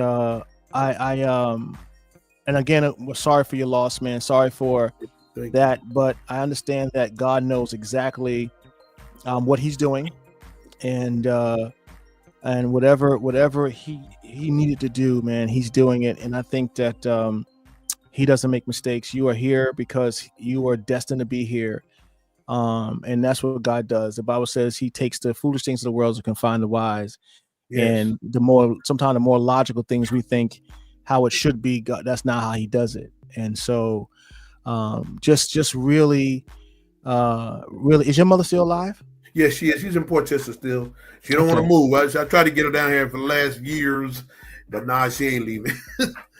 and again, we're sorry for your loss, man. Sorry for that, but I understand that God knows exactly what He's doing, and whatever He needed to do, man, He's doing it. And I think that He doesn't make mistakes. You are here because you are destined to be here, and that's what God does. The Bible says He takes the foolish things of the world to confine the wise. Yes. And sometimes the more logical things we think how it should be, God, that's not how He does it. And so just really, is your mother still alive? Yeah, she is. She's in Port Chester still. She don't want to move. I tried to get her down here for the last years, but nah, she ain't leaving.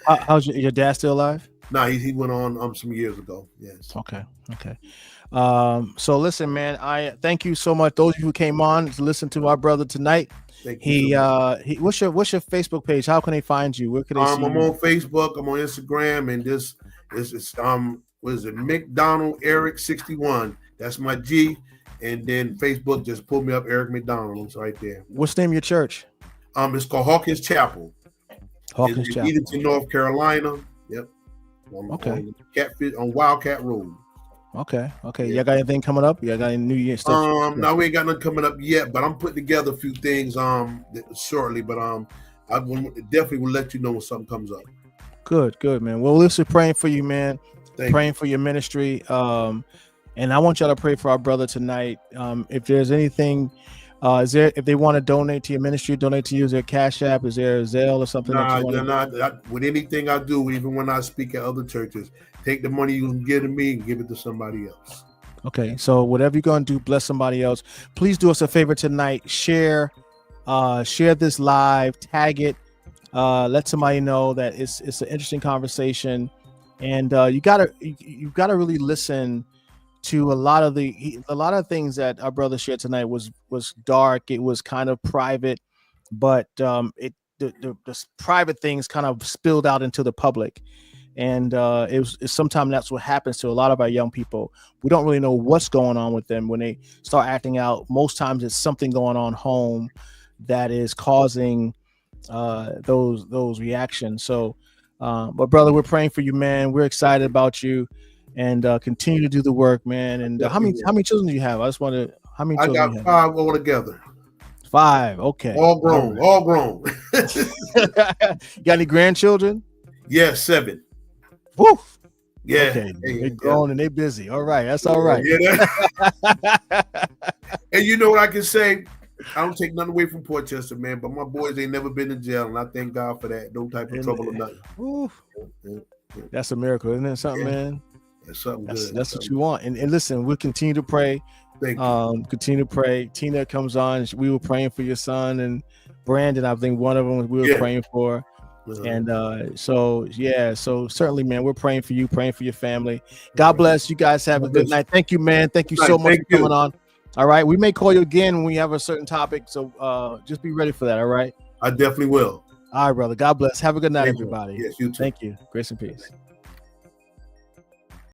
How's your dad still alive? Nah, he went on some years ago. Yes. Okay. So listen, man, I thank you so much. Those of you who came on to listen to our brother tonight. What's your Facebook page? How can they find you? Where can they see you? I'm on Facebook, I'm on Instagram, and this is what is it? McDonald Eric 61. That's my G. And then Facebook, just pull me up, Eric McDonald. It's right there. What's the name of your church? It's called Hawkins Chapel. Hawkins Chapel. Edenton, North Carolina. Yep. On Wildcat Road. Okay. Yeah. Y'all got anything coming up? Y'all got any New Year stuff? No, we ain't got nothing coming up yet, but I'm putting together a few things shortly. But I definitely will let you know when something comes up. Good, man. Well, listen, praying for you, man. Praying for your ministry. And I want y'all to pray for our brother tonight. If there's anything, if they want to donate to your ministry, donate to you, is there Cash App? Is there Zelle or something? With anything I do, even when I speak at other churches, take the money you can give to me and give it to somebody else. Okay, so whatever you're going to do, bless somebody else. Please do us a favor tonight. Share this live, tag it, let somebody know that it's an interesting conversation, and you gotta really listen to a lot of things that our brother shared tonight. Was dark. It was kind of private, but the private things kind of spilled out into the public. And sometimes that's what happens to a lot of our young people. We don't really know what's going on with them when they start acting out. Most times it's something going on home that is causing those reactions. So, but brother, we're praying for you, man. We're excited about you, and continue to do the work, man. And how many children do you have? I just want to. How many? I got 5 altogether. 5. Okay. All grown. You got any grandchildren? Yes, 7. Woo. Yeah. Okay. They're grown and they're busy. All right. That's all right. Yeah. And you know what I can say? I don't take nothing away from Port Chester, man, but my boys ain't never been in jail, and I thank God for that. No type of trouble or nothing. Yeah. That's a miracle, isn't it? Something, man. That's something good. That's what you want. And listen, we'll continue to pray. Thank you. Continue to pray. Tina comes on. We were praying for your son, and Brandon, I think one of them we were praying for. And so certainly, man, we're praying for you, praying for your family. God bless you guys. Have a good night. Thank you, man. Thank you so much for coming on. All right, we may call you again when we have a certain topic, so just be ready for that. All right, I definitely will. All right, brother. God bless. Have a good night, everybody. Yes, you too. Thank you. Grace and peace.